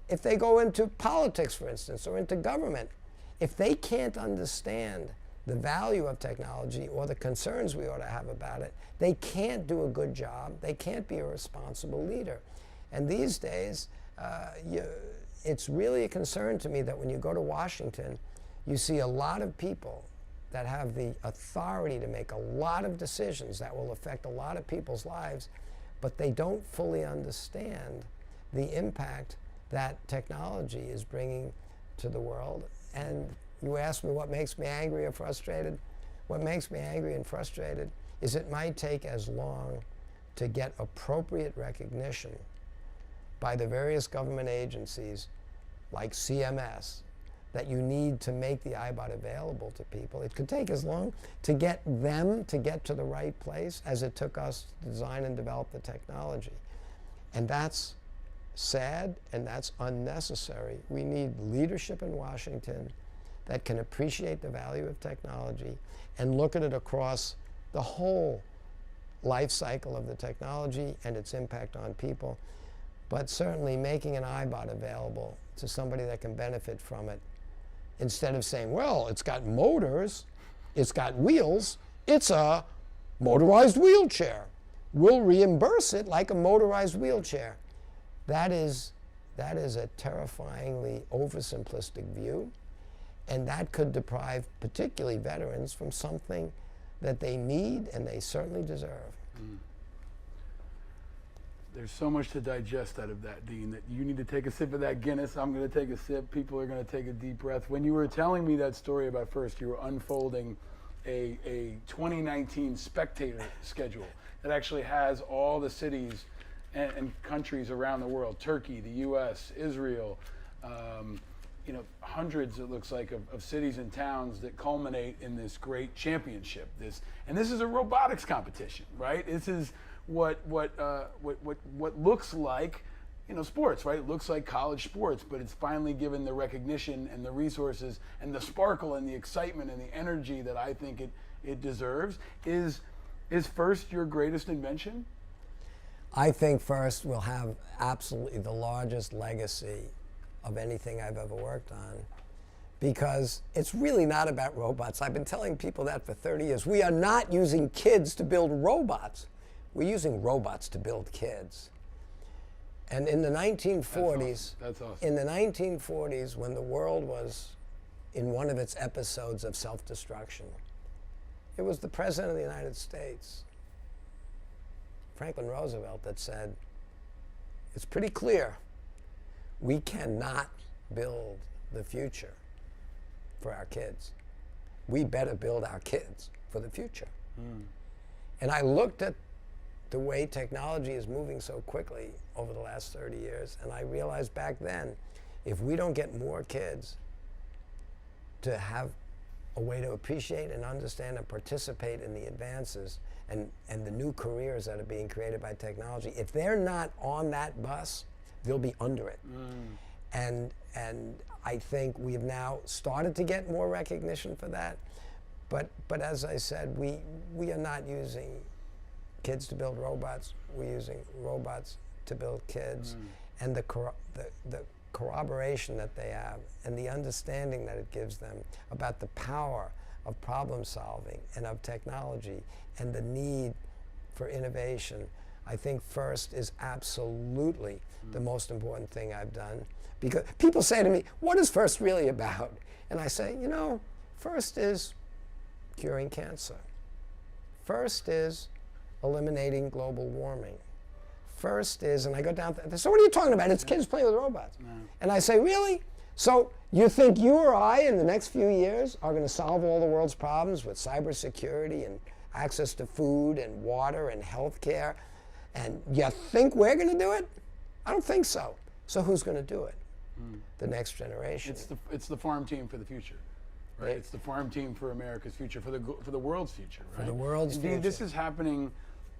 Speaker 2: if they go into politics, for instance, or into government, if they can't understand the value of technology or the concerns we ought to have about it, they can't do a good job. They can't be a responsible leader. And these days, it's really a concern to me that when you go to Washington, you see a lot of people that have the authority to make a lot of decisions that will affect a lot of people's lives, but they don't fully understand the impact that technology is bringing to the world. And you ask me what makes me angry or frustrated? What makes me angry and frustrated is it might take as long to get appropriate recognition by the various government agencies like CMS that you need to make the iBOT available to people. It could take as long to get them to get to the right place as it took us to design and develop the technology. And that's sad and that's unnecessary. We need leadership in Washington that can appreciate the value of technology and look at it across the whole life cycle of the technology and its impact on people, but certainly making an iBOT available to somebody that can benefit from it, instead of saying, well, it's got motors, it's got wheels, it's a motorized wheelchair. We'll reimburse it like a motorized wheelchair. That is a terrifyingly oversimplistic view, and that could deprive particularly veterans from something that they need and they certainly deserve. Mm.
Speaker 1: There's so much to digest out of that, Dean, that you need to take a sip of that Guinness. I'm going to take a sip. People are going to take a deep breath. When you were telling me that story about FIRST, you were unfolding a 2019 spectator schedule that actually has all the cities and countries around the world, Turkey, the US, Israel, hundreds, it looks like, of cities and towns that culminate in this great championship. And this is a robotics competition, right? This is what looks like, sports, right? It looks like college sports, but it's finally given the recognition and the resources and the sparkle and the excitement and the energy that I think it deserves. Is FIRST your greatest invention?
Speaker 2: I think FIRST will have absolutely the largest legacy of anything I've ever worked on, because it's really not about robots. I've been telling people that for 30 years. We are not using kids to build robots. We're using robots to build kids. And in the 1940s,
Speaker 1: That's awesome.
Speaker 2: in the 1940s, when the world was in one of its episodes of self-destruction, it was the President of the United States, Franklin Roosevelt, that said, it's pretty clear we cannot build the future for our kids. We better build our kids for the future. And I looked at the way technology is moving so quickly over the last 30 years, and I realized back then, if we don't get more kids to have a way to appreciate and understand and participate in the advances and the new careers that are being created by technology, if they're not on that bus, they'll be under it. And I think we've now started to get more recognition for that. But as I said, we are not using kids to build robots. We're using robots to build kids. And the corroboration that they have and the understanding that it gives them about the power of problem solving and of technology and the need for innovation, I think FIRST is absolutely the most important thing I've done. Because people say to me, what is FIRST really about? And I say, FIRST is curing cancer. FIRST is eliminating global warming. FIRST is, and I go down, so what are you talking about? It's kids playing with robots. And I say, really? So you think you or I in the next few years are going to solve all the world's problems with cybersecurity and access to food and water and healthcare? And you think we're going to do it? I don't think so. So who's going to do it? The next generation.
Speaker 1: It's the farm team for the future, right? It's the farm team for America's future, for the world's future, right?
Speaker 2: For the world's future.
Speaker 1: This is happening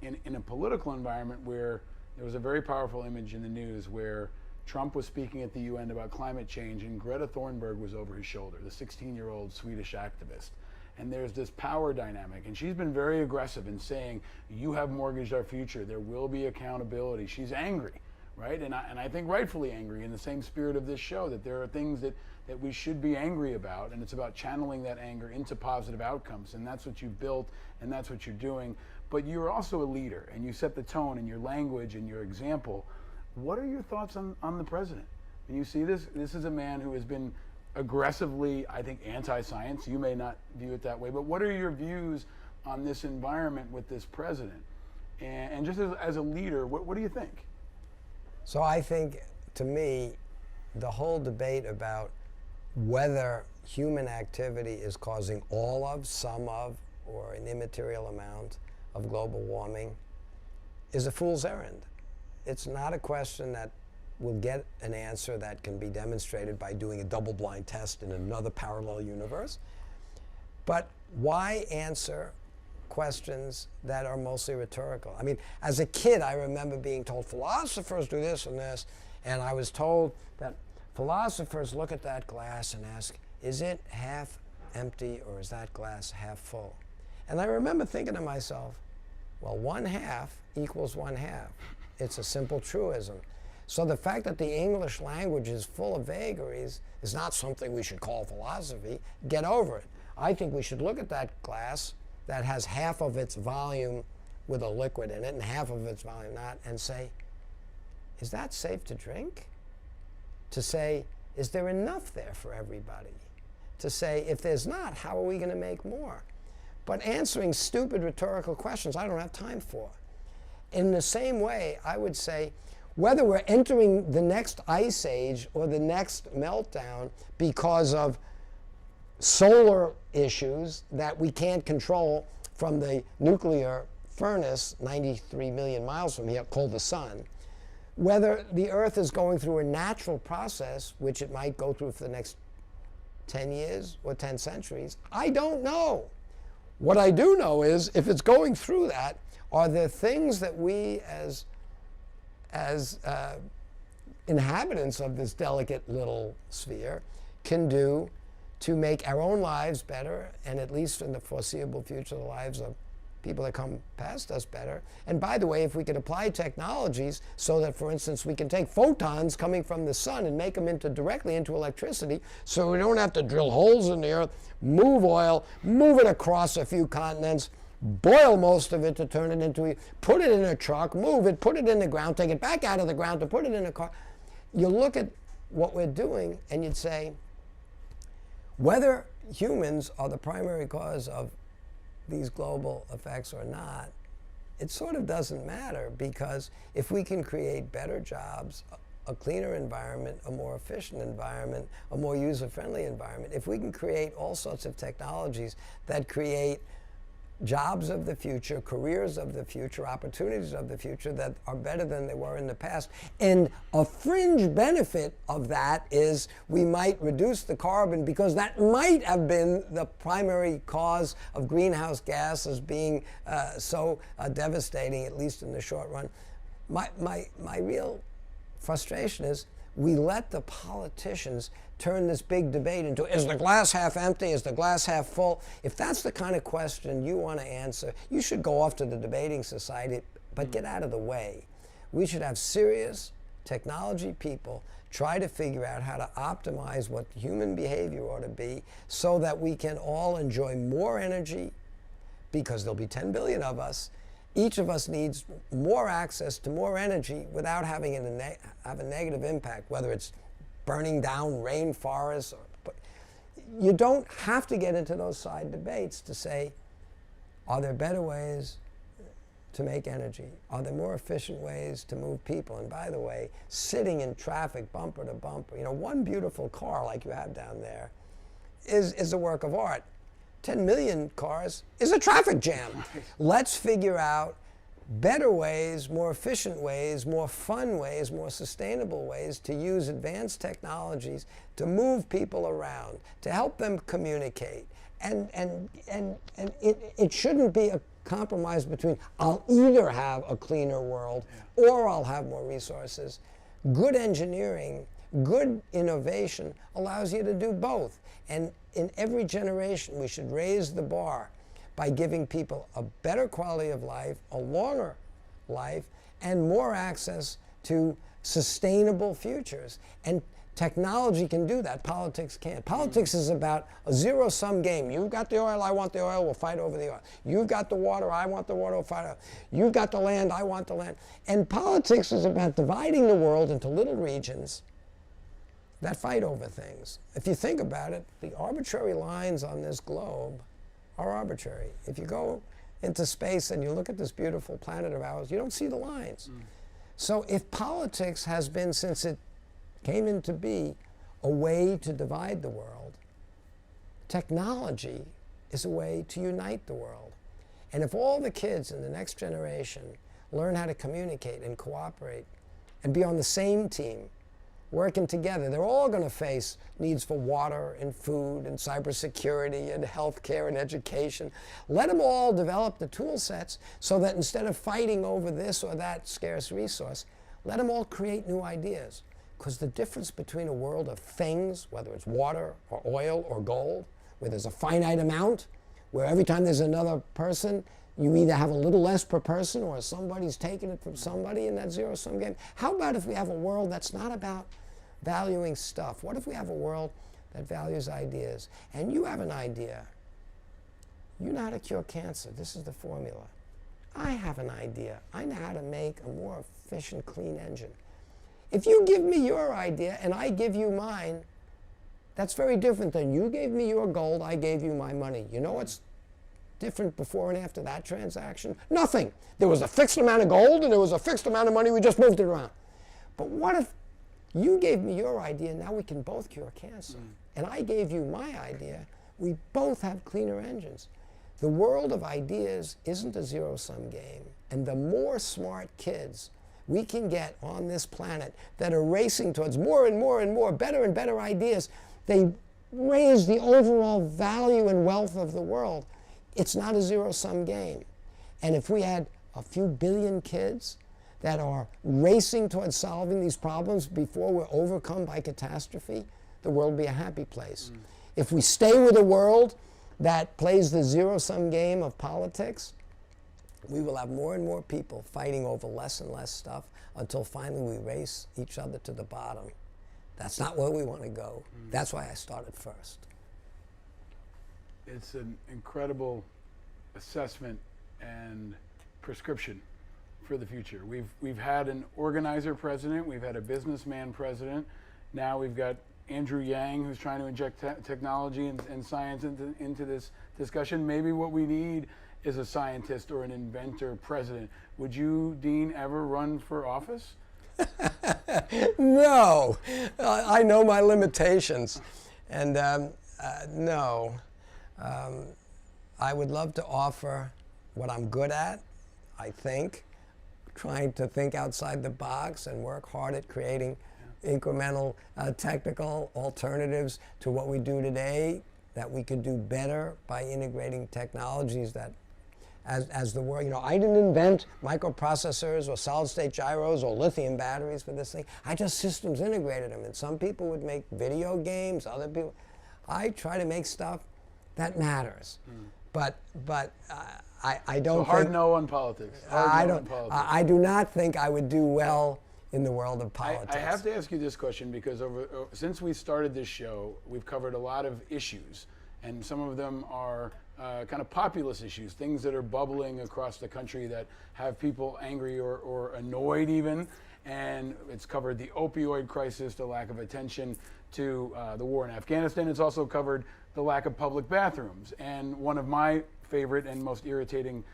Speaker 1: in a political environment where there was a very powerful image in the news where Trump was speaking at the UN about climate change, and Greta Thunberg was over his shoulder, the 16-year-old Swedish activist. And there's this power dynamic, and she's been very aggressive in saying, you have mortgaged our future, there will be accountability. She's angry, right? And I think rightfully angry, in the same spirit of this show, that there are things that we should be angry about, and it's about channeling that anger into positive outcomes, and that's what you've built, and that's what you're doing. But you're also a leader, and you set the tone in your language and your example. What are your thoughts on the president? When you see this is a man who has been aggressively, I think, anti-science. You may not view it that way, but what are your views on this environment with this president? And just as a leader, what do you think?
Speaker 2: So I think, to me, the whole debate about whether human activity is causing all of, some of, or an immaterial amount of global warming is a fool's errand. It's not a question that will get an answer that can be demonstrated by doing a double-blind test in another parallel universe. But why answer questions that are mostly rhetorical? I mean, as a kid, I remember being told, philosophers do this and this, and I was told that philosophers look at that glass and ask, is it half empty or is that glass half full? And I remember thinking to myself, well, 1/2 equals 1/2. It's a simple truism. So the fact that the English language is full of vagaries is not something we should call philosophy. Get over it. I think we should look at that glass that has half of its volume with a liquid in it and half of its volume not, and say, is that safe to drink? To say, is there enough there for everybody? To say, if there's not, how are we going to make more? But answering stupid rhetorical questions, I don't have time for. In the same way, I would say, whether we're entering the next ice age or the next meltdown because of solar issues that we can't control from the nuclear furnace 93 million miles from here called the sun, Whether the Earth is going through a natural process, which it might go through for the next 10 years or 10 centuries, I don't know. What I do know is, if it's going through that, are there things that we as inhabitants of this delicate little sphere can do to make our own lives better, and at least in the foreseeable future, the lives of people that come past us better. And by the way, if we could apply technologies so that, for instance, we can take photons coming from the sun and make them directly into electricity, so we don't have to drill holes in the earth, move oil, move it across a few continents, boil most of it to turn it into, put it in a truck, move it, put it in the ground, take it back out of the ground to put it in a car. You look at what we're doing and you'd say, whether humans are the primary cause of these global effects or not, it sort of doesn't matter, because if we can create better jobs, a cleaner environment, a more efficient environment, a more user-friendly environment, if we can create all sorts of technologies that create jobs of the future, careers of the future, opportunities of the future that are better than they were in the past. And a fringe benefit of that is we might reduce the carbon, because that might have been the primary cause of greenhouse gases being so devastating, at least in the short run. My real frustration is we let the politicians turn this big debate into, is the glass half empty, is the glass half full? If that's the kind of question you want to answer, you should go off to the debating society, but get out of the way. We should have serious technology people try to figure out how to optimize what human behavior ought to be, so that we can all enjoy more energy, because there'll be 10 billion of us. Each of us needs more access to more energy without having have a negative impact, whether it's burning down rainforests. But you don't have to get into those side debates to say, are there better ways to make energy? Are there more efficient ways to move people? And by the way, sitting in traffic bumper to bumper, one beautiful car like you have down there is a work of art. 10 million cars is a traffic jam. Let's figure out better ways, more efficient ways, more fun ways, more sustainable ways to use advanced technologies to move people around, to help them communicate. And it shouldn't be a compromise between, I'll either have a cleaner world or I'll have more resources. Good engineering, good innovation allows you to do both. And in every generation, we should raise the bar by giving people a better quality of life, a longer life, and more access to sustainable futures. And technology can do that. Politics can't. Politics is about a zero-sum game. You've got the oil, I want the oil, we'll fight over the oil. You've got the water, I want the water, we'll fight over. You've got the land, I want the land. And politics is about dividing the world into little regions that fight over things. If you think about it, the arbitrary lines on this globe are arbitrary. If you go into space and you look at this beautiful planet of ours, you don't see the lines. So if politics has been, since it came into be, a way to divide the world, technology is a way to unite the world. And if all the kids in the next generation learn how to communicate and cooperate and be on the same team, working together, they're all going to face needs for water and food and cybersecurity and healthcare and education. Let them all develop the tool sets so that instead of fighting over this or that scarce resource, let them all create new ideas. Because the difference between a world of things, whether it's water or oil or gold, where there's a finite amount, where every time there's another person, you either have a little less per person or somebody's taking it from somebody in that zero-sum game. How about if we have a world that's not about valuing stuff? What if we have a world that values ideas? And you have an idea. You know how to cure cancer. This is the formula. I have an idea. I know how to make a more efficient, clean engine. If you give me your idea and I give you mine, that's very different than you gave me your gold, I gave you my money. You know what's different before and after that transaction? Nothing. There was a fixed amount of gold and there was a fixed amount of money, we just moved it around. But what if you gave me your idea, now we can both cure cancer. And I gave you my idea, we both have cleaner engines. The world of ideas isn't a zero-sum game. And the more smart kids we can get on this planet that are racing towards more and more and more better and better ideas, they raise the overall value and wealth of the world. It's not a zero-sum game. And if we had a few billion kids that are racing towards solving these problems before we're overcome by catastrophe, the world would be a happy place. If we stay with a world that plays the zero-sum game of politics, we will have more and more people fighting over less and less stuff until finally we race each other to the bottom. That's not where we want to go. That's why I started first.
Speaker 1: It's an incredible assessment and prescription for the future. We've had an organizer president, we've had a businessman president, now we've got Andrew Yang, who's trying to inject technology and science into this discussion. Maybe what we need is a scientist or an inventor president. Would you, Dean, ever run for office?
Speaker 2: No, I know my limitations, and no. I would love to offer what I'm good at, I think, trying to think outside the box and work hard at creating incremental technical alternatives to what we do today that we could do better by integrating technologies that as the world, I didn't invent microprocessors or solid-state gyros or lithium batteries for this thing. I just systems integrated them. And some people would make video games, other people. I try to make stuff that matters. But I don't
Speaker 1: so hard
Speaker 2: think,
Speaker 1: no on politics.
Speaker 2: I do not think I would do well in the world of politics.
Speaker 1: I have to ask you this question because since we started this show, we've covered a lot of issues, and some of them are kind of populist issues, things that are bubbling across the country that have people angry or annoyed even. And it's covered the opioid crisis, the lack of attention to the war in Afghanistan. It's also covered the lack of public bathrooms. And one of my favorite and most irritating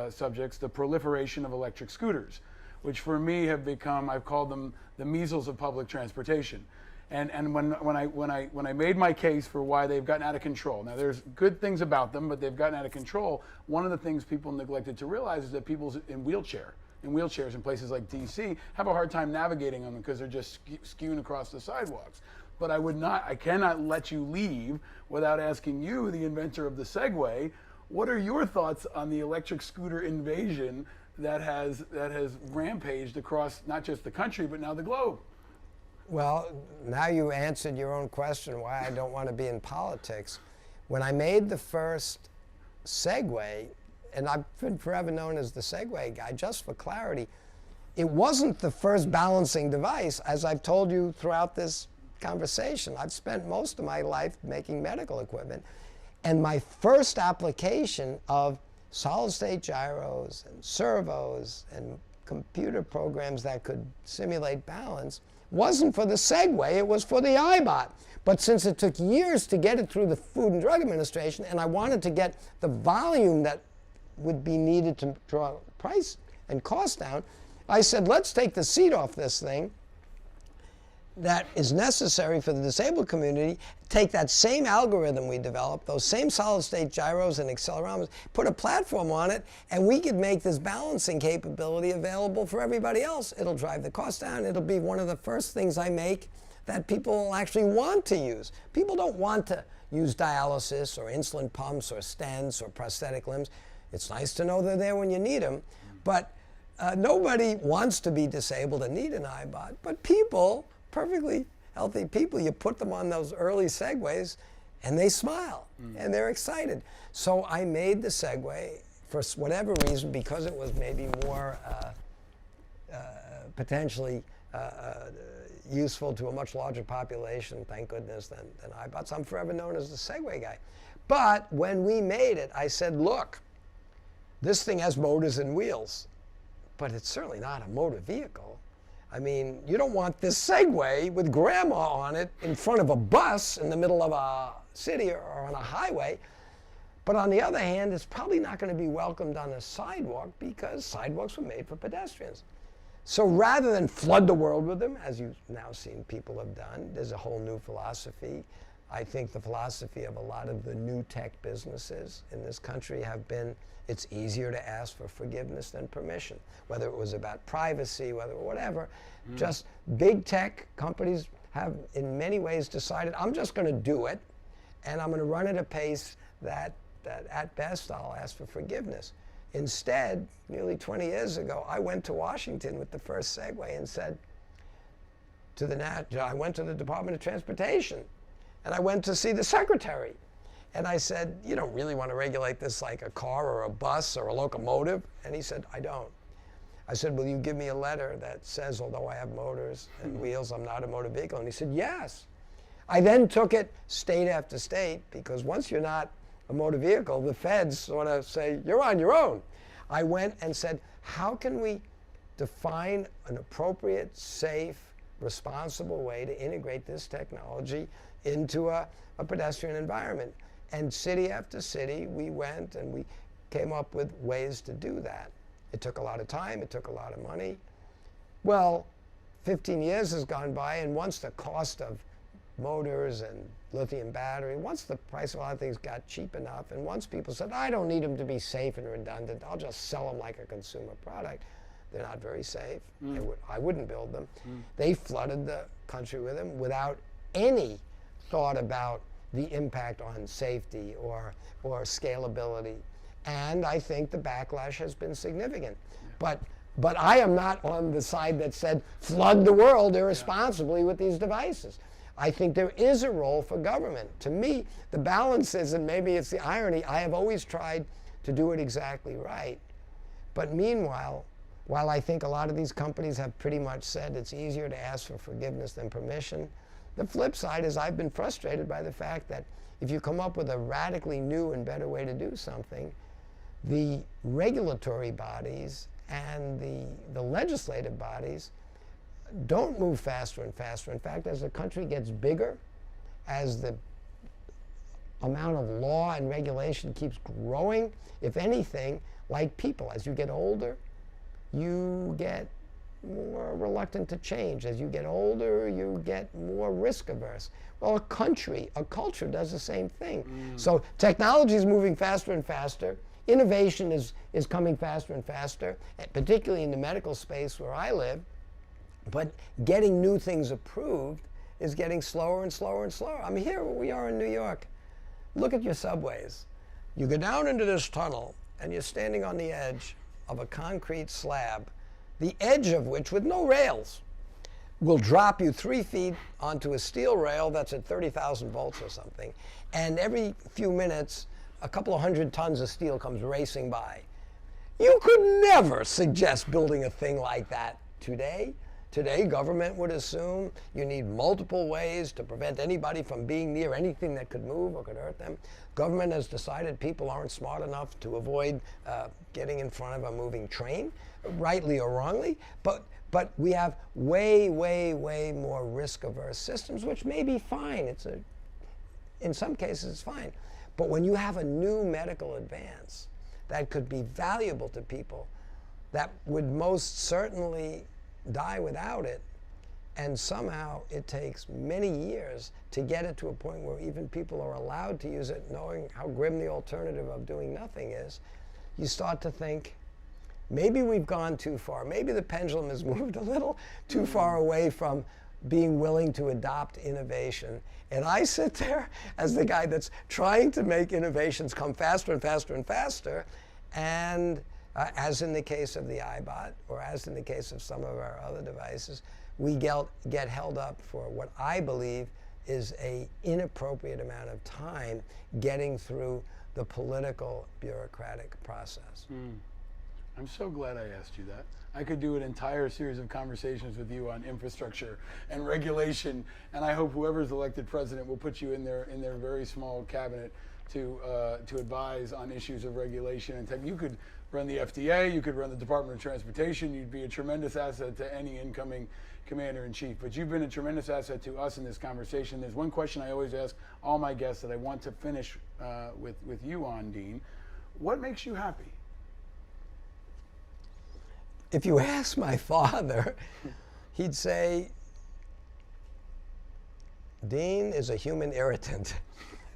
Speaker 1: subjects, the proliferation of electric scooters, which for me have become, I've called them the measles of public transportation. And when I made my case for why they've gotten out of control, now there's good things about them, but they've gotten out of control. One of the things people neglected to realize is that people in wheelchairs in places like DC have a hard time navigating them because they're just skewing across the sidewalks. But I cannot let you leave without asking you, the inventor of the Segway, what are your thoughts on the electric scooter invasion that has rampaged across not just the country, but now the globe?
Speaker 2: Well, now you answered your own question why I don't want to be in politics. When I made the first Segway, and I've been forever known as the Segway guy, just for clarity, it wasn't the first balancing device, as I've told you throughout this conversation. I've spent most of my life making medical equipment, and my first application of solid-state gyros and servos and computer programs that could simulate balance wasn't for the Segway, it was for the iBOT. But since it took years to get it through the Food and Drug Administration, and I wanted to get the volume that would be needed to draw price and cost down, I said, let's take the seat off this thing that is necessary for the disabled community, take that same algorithm we developed, those same solid-state gyros and accelerometers, put a platform on it, and we could make this balancing capability available for everybody else. It'll drive the cost down. It'll be one of the first things I make that people will actually want to use. People don't want to use dialysis or insulin pumps or stents or prosthetic limbs. It's nice to know they're there when you need them, but nobody wants to be disabled and need an iBOT, but people, perfectly healthy people, you put them on those early Segways and they smile and they're excited. So I made the Segway for whatever reason, because it was maybe more potentially useful to a much larger population, thank goodness, than iBOTs. I'm forever known as the Segway guy. But when we made it, I said, look, this thing has motors and wheels, but it's certainly not a motor vehicle. I mean, you don't want this Segway with grandma on it in front of a bus in the middle of a city or on a highway. But on the other hand, it's probably not going to be welcomed on a sidewalk because sidewalks were made for pedestrians. So rather than flood the world with them, as you've now seen people have done, there's a whole new philosophy I think the philosophy of a lot of the new tech businesses in this country have been, it's easier to ask for forgiveness than permission. Whether it was about privacy, whatever. Just big tech companies have in many ways decided, I'm just going to do it, and I'm going to run at a pace that at best I'll ask for forgiveness. Instead, nearly 20 years ago, I went to Washington with the first Segway and said I went to the Department of Transportation, and I went to see the secretary. And I said, you don't really want to regulate this like a car or a bus or a locomotive? And he said, I don't. I said, will you give me a letter that says, although I have motors and wheels, I'm not a motor vehicle? And he said, yes. I then took it state after state, because once you're not a motor vehicle, the feds sort of say, you're on your own. I went and said, how can we define an appropriate, safe, responsible way to integrate this technology into a pedestrian environment? And city after city, we went and we came up with ways to do that. It took a lot of time, it took a lot of money. Well, 15 years has gone by, and once the cost of motors and lithium battery, once the price of a lot of things got cheap enough, and once people said, I don't need them to be safe and redundant, I'll just sell them like a consumer product. They're not very safe. I wouldn't build them. They flooded the country with them without any thought about the impact on safety or scalability. And I think the backlash has been significant. But I am not on the side that said flood the world irresponsibly with these devices. I think there is a role for government. To me, the balance is, and maybe it's the irony, I have always tried to do it exactly right. But meanwhile, while I think a lot of these companies have pretty much said it's easier to ask for forgiveness than permission, the flip side is I've been frustrated by the fact that if you come up with a radically new and better way to do something, the regulatory bodies and the legislative bodies don't move faster and faster. In fact, as the country gets bigger, as the amount of law and regulation keeps growing, if anything, like people, as you get older, you get more reluctant to change. As you get older, you get more risk averse. Well, a culture does the same thing. So technology is moving faster and faster. Innovation is coming faster and faster, particularly in the medical space where I live. But getting new things approved is getting slower and slower and slower. I mean, here we are in New York. Look at your subways. You go down into this tunnel, and you're standing on the edge of a concrete slab, the edge of which, with no rails, will drop you 3 feet onto a steel rail that's at 30,000 volts or something. And every few minutes, a couple of 100 tons of steel comes racing by. You could never suggest building a thing like that today. Today, government would assume you need multiple ways to prevent anybody from being near anything that could move or could hurt them. Government has decided people aren't smart enough to avoid getting in front of a moving train, rightly or wrongly. But we have way, way, way more risk-averse systems, which may be fine. In some cases, it's fine. But when you have a new medical advance that could be valuable to people, that would most certainly die without it, and somehow it takes many years to get it to a point where even people are allowed to use it, knowing how grim the alternative of doing nothing is, you start to think, maybe we've gone too far. Maybe the pendulum has moved a little too far away from being willing to adopt innovation. And I sit there as the guy that's trying to make innovations come faster and faster and faster, and as in the case of the iBOT, or as in the case of some of our other devices, we get held up for what I believe is an inappropriate amount of time getting through the political bureaucratic process.
Speaker 1: I'm so glad I asked you that. I could do an entire series of conversations with you on infrastructure and regulation, and I hope whoever's elected president will put you in their very small cabinet to advise on issues of regulation and tech. You could run the FDA, you could run the Department of Transportation, you'd be a tremendous asset to any incoming commander-in-chief. But you've been a tremendous asset to us in this conversation. There's one question I always ask all my guests that I want to finish with you on, Dean. What makes you happy?
Speaker 2: If you ask my father, he'd say Dean is a human irritant.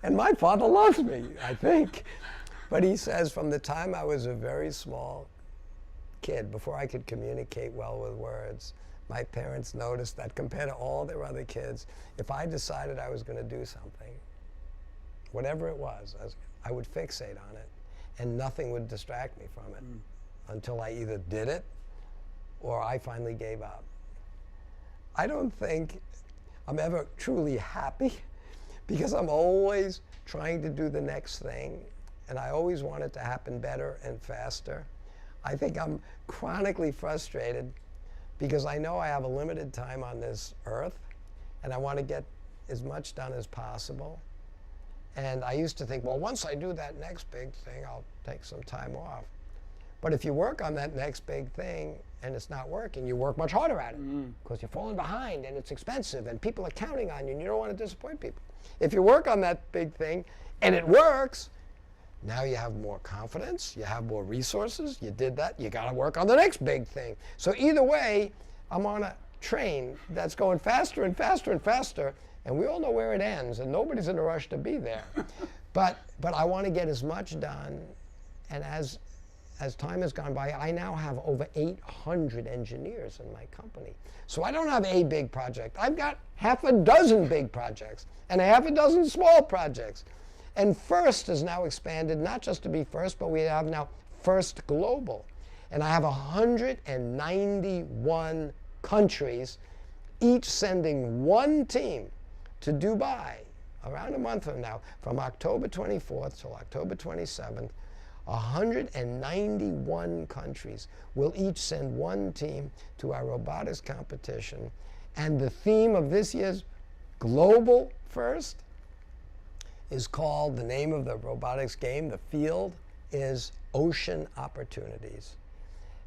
Speaker 2: And my father loves me, I think. But he says from the time I was a very small kid, before I could communicate well with words, my parents noticed that compared to all their other kids, if I decided I was going to do something, whatever it was, I would fixate on it, and nothing would distract me from it until I either did it or I finally gave up. I don't think I'm ever truly happy because I'm always trying to do the next thing, and I always want it to happen better and faster. I think I'm chronically frustrated because I know I have a limited time on this earth, and I want to get as much done as possible. And I used to think, well, once I do that next big thing, I'll take some time off. But if you work on that next big thing and it's not working, you work much harder at it because you're falling behind and it's expensive and people are counting on you and you don't want to disappoint people. If you work on that big thing and it works, now you have more confidence, you have more resources, you did that, you got to work on the next big thing. So either way, I'm on a train that's going faster and faster and faster, and we all know where it ends, and nobody's in a rush to be there. But I want to get as much done, and as time has gone by, I now have over 800 engineers in my company. So I don't have a big project. I've got half a dozen big projects and a half a dozen small projects. And FIRST has now expanded, not just to be FIRST, but we have now FIRST Global. And I have 191 countries, each sending one team to Dubai around a month from now, from October 24th till October 27th. 191 countries will each send one team to our robotics competition. And the theme of this year's Global FIRST is called, the name of the robotics game, the field, is Ocean Opportunities.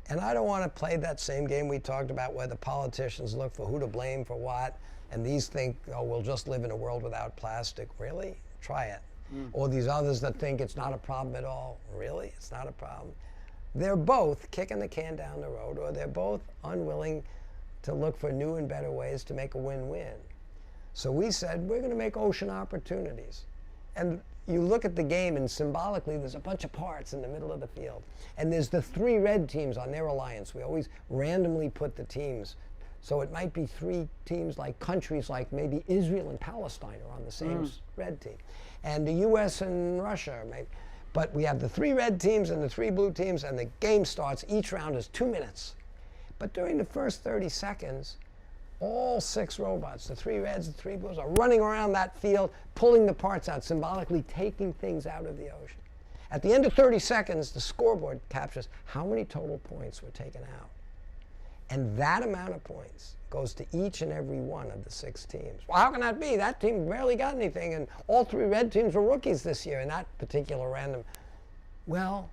Speaker 2: And I don't want to play that same game we talked about where the politicians look for who to blame for what, and these think, oh, we'll just live in a world without plastic. Really? Try it. Or these others that think it's not a problem at all. Really? It's not a problem. They're both kicking the can down the road, or they're both unwilling to look for new and better ways to make a win-win. So we said, we're going to make ocean opportunities. And you look at the game, and symbolically, there's a bunch of parts in the middle of the field. And there's the 3 red teams on their alliance. We always randomly put the teams. So it might be 3 teams like countries like maybe Israel and Palestine are on the same red team. And the US and Russia, maybe. But we have the 3 red teams and the 3 blue teams, and the game starts. Each round is 2 minutes. But during the first 30 seconds, all 6 robots, the 3 reds, the 3 blues, are running around that field, pulling the parts out, symbolically taking things out of the ocean. At the end of 30 seconds, the scoreboard captures how many total points were taken out. And that amount of points goes to each and every one of the 6 teams. Well, how can that be? That team barely got anything, and all 3 red teams were rookies this year in that particular random. Well,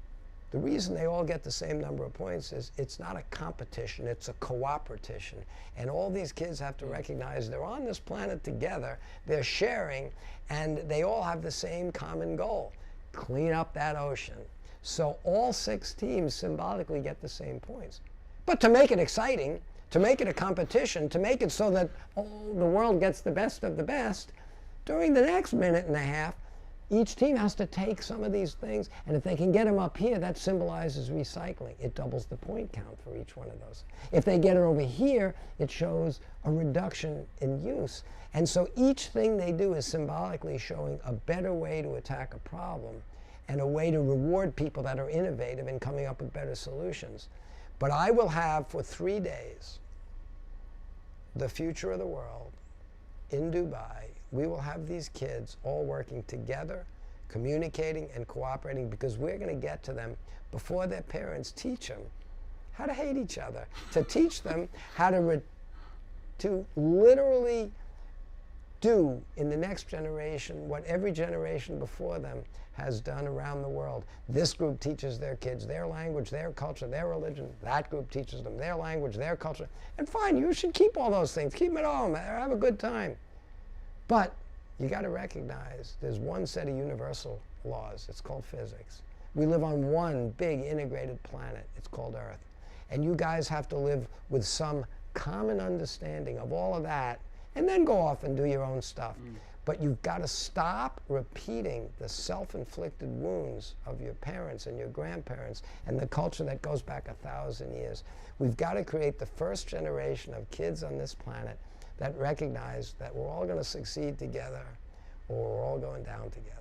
Speaker 2: the reason they all get the same number of points is it's not a competition, it's a cooperation. And all these kids have to recognize they're on this planet together, they're sharing, and they all have the same common goal: clean up that ocean. So all 6 teams symbolically get the same points. But to make it exciting, to make it a competition, to make it so that the world gets the best of the best, during the next minute and a half, each team has to take some of these things, and if they can get them up here, that symbolizes recycling. It doubles the point count for each one of those. If they get it over here, it shows a reduction in use. And so each thing they do is symbolically showing a better way to attack a problem and a way to reward people that are innovative in coming up with better solutions. But I will have, for 3 days, the future of the world in Dubai. We will have these kids all working together, communicating and cooperating, because we're going to get to them before their parents teach them how to hate each other, to teach them how to literally do in the next generation what every generation before them has done around the world. This group teaches their kids their language, their culture, their religion. That group teaches them their language, their culture. And fine, you should keep all those things. Keep them at home. Have a good time. But you got to recognize there's one set of universal laws. It's called physics. We live on one big integrated planet. It's called Earth. And you guys have to live with some common understanding of all of that and then go off and do your own stuff. But you've got to stop repeating the self-inflicted wounds of your parents and your grandparents and the culture that goes back 1,000 years. We've got to create the first generation of kids on this planet that recognize that we're all going to succeed together, or we're all going down together.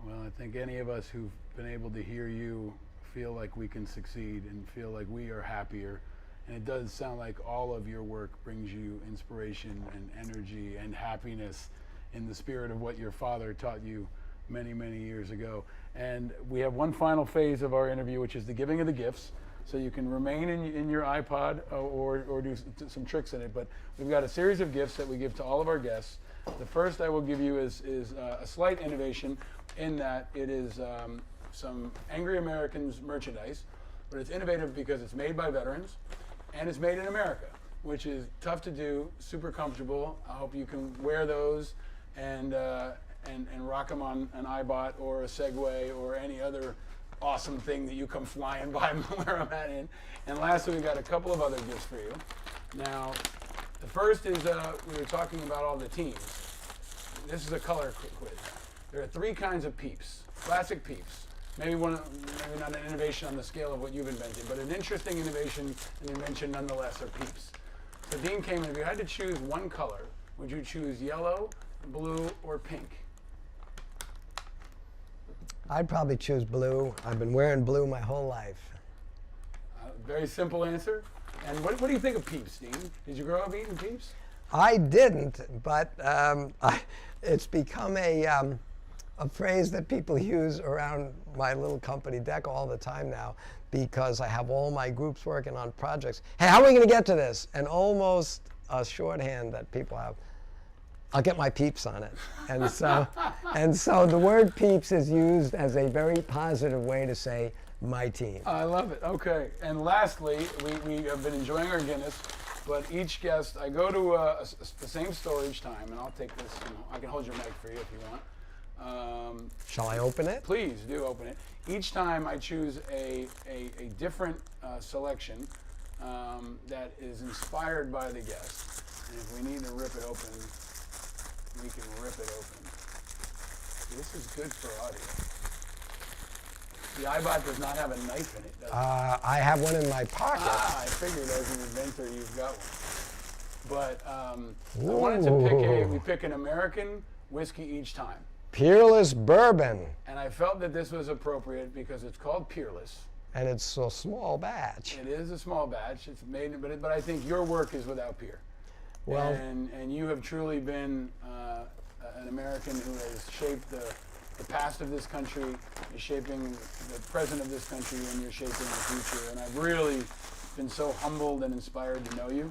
Speaker 1: Well, I think any of us who've been able to hear you feel like we can succeed and feel like we are happier. And it does sound like all of your work brings you inspiration and energy and happiness in the spirit of what your father taught you many, many years ago. And we have one final phase of our interview, which is the giving of the gifts. So you can remain in your iPod or do some tricks in it. But we've got a series of gifts that we give to all of our guests. The first I will give you is a slight innovation in that it is some Angry Americans merchandise, but it's innovative because it's made by veterans and it's made in America, which is tough to do, super comfortable. I hope you can wear those and rock them on an iBOT or a Segway or any other awesome thing that you come flying by where I'm at in. And lastly, we've got a couple of other gifts for you. Now, the first is we were talking about all the teams. This is a color quiz. There are 3 kinds of peeps. Classic peeps. Maybe not an innovation on the scale of what you've invented, but an interesting innovation and invention nonetheless are peeps. So Dean Kamen, if you had to choose one color, would you choose yellow, blue, or pink?
Speaker 2: I'd probably choose blue. I've been wearing blue my whole life.
Speaker 1: Very simple answer. And what do you think of peeps, Dean? Did you grow up eating peeps?
Speaker 2: I didn't, but it's become a phrase that people use around my little company deck all the time now, because I have all my groups working on projects. Hey, how are we going to get to this? And almost a shorthand that people have, I'll get my peeps on it. And so the word peeps is used as a very positive way to say my team.
Speaker 1: I love it. Okay. And lastly, we have been enjoying our Guinness, but each guest, I go to the same store each time, and I'll take this. I can hold your mic for you if you want.
Speaker 2: Shall I open it?
Speaker 1: Please do open it. Each time I choose a different selection that is inspired by the guest. And if we need to rip it open, we can rip it open. This is good for audio. The iBOT does not have a knife in it, does it?
Speaker 2: I have one in my pocket.
Speaker 1: I figured as an inventor you've got one. But I wanted to we pick an American whiskey each time.
Speaker 2: Peerless Bourbon.
Speaker 1: And I felt that this was appropriate because it's called Peerless.
Speaker 2: And it's a small batch.
Speaker 1: It is a small batch. It's made, but I think your work is without peer.
Speaker 2: Well,
Speaker 1: and you have truly been an American who has shaped the past of this country, you're shaping the present of this country, and you're shaping the future. And I've really been so humbled and inspired to know you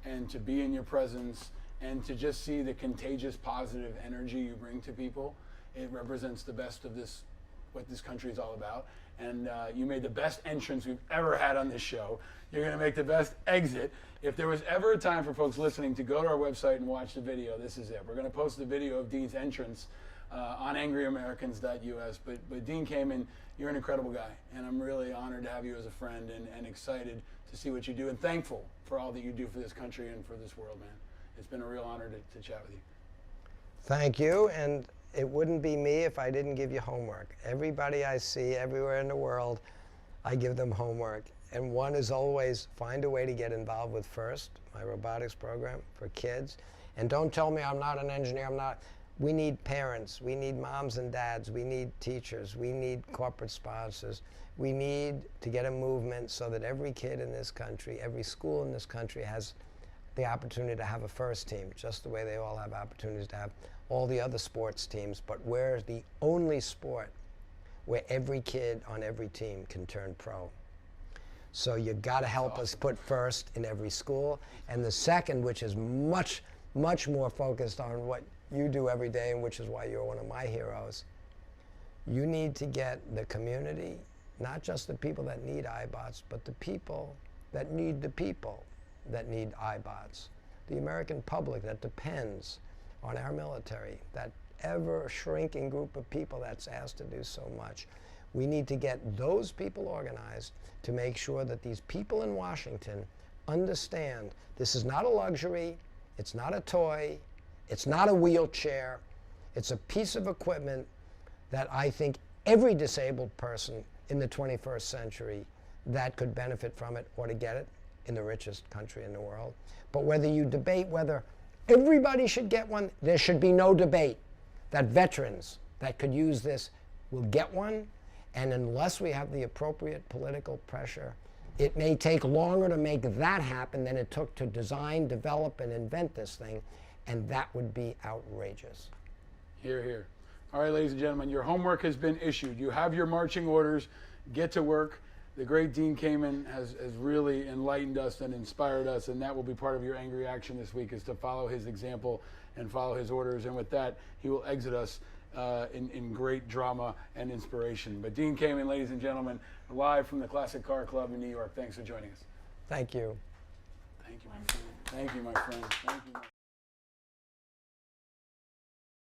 Speaker 1: and to be in your presence and to just see the contagious positive energy you bring to people. It represents the best of this, what this country is all about. And you made the best entrance we've ever had on this show. You're going to make the best exit. If there was ever a time for folks listening to go to our website and watch the video, this is it. We're going to post the video of Dean's entrance on angryamericans.us. But Dean Kamen, you're an incredible guy, and I'm really honored to have you as a friend and excited to see what you do and thankful for all that you do for this country and for this world, man. It's been a real honor to chat with you.
Speaker 2: Thank you, and it wouldn't be me if I didn't give you homework. Everybody I see everywhere in the world, I give them homework. And one is always find a way to get involved with FIRST, my robotics program for kids. And don't tell me I'm not an engineer, I'm not. We need parents, we need moms and dads, we need teachers, we need corporate sponsors. We need to get a movement so that every kid in this country, every school in this country has the opportunity to have a FIRST team, just the way they all have opportunities to have all the other sports teams, but we're the only sport where every kid on every team can turn pro. So you gotta help us put FIRST in every school. And the second, which is much, much more focused on what you do every day, and which is why you're one of my heroes, you need to get the community, not just the people that need iBOTs, but the people that need iBOTs. The American public that depends on our military, that ever-shrinking group of people that's asked to do so much. We need to get those people organized to make sure that these people in Washington understand this is not a luxury, It's not a toy. It's not a wheelchair. It's a piece of equipment that I think every disabled person in the 21st century that could benefit from it ought to get it in the richest country in the world. But whether you debate whether everybody should get one, there should be no debate that veterans that could use this will get one. And unless we have the appropriate political pressure, it may take longer to make that happen than it took to design, develop, and invent this thing. And that would be outrageous.
Speaker 1: Hear, hear. All right, ladies and gentlemen, your homework has been issued. You have your marching orders. Get to work. The great Dean Kamen has really enlightened us and inspired us, and that will be part of your angry action this week, is to follow his example and follow his orders. And with that, he will exit us in great drama and inspiration. But Dean Kamen, ladies and gentlemen, live from the Classic Car Club in New York. Thanks for joining us.
Speaker 2: Thank you.
Speaker 1: Thank you, my friend. Thank you, my friend. Thank you.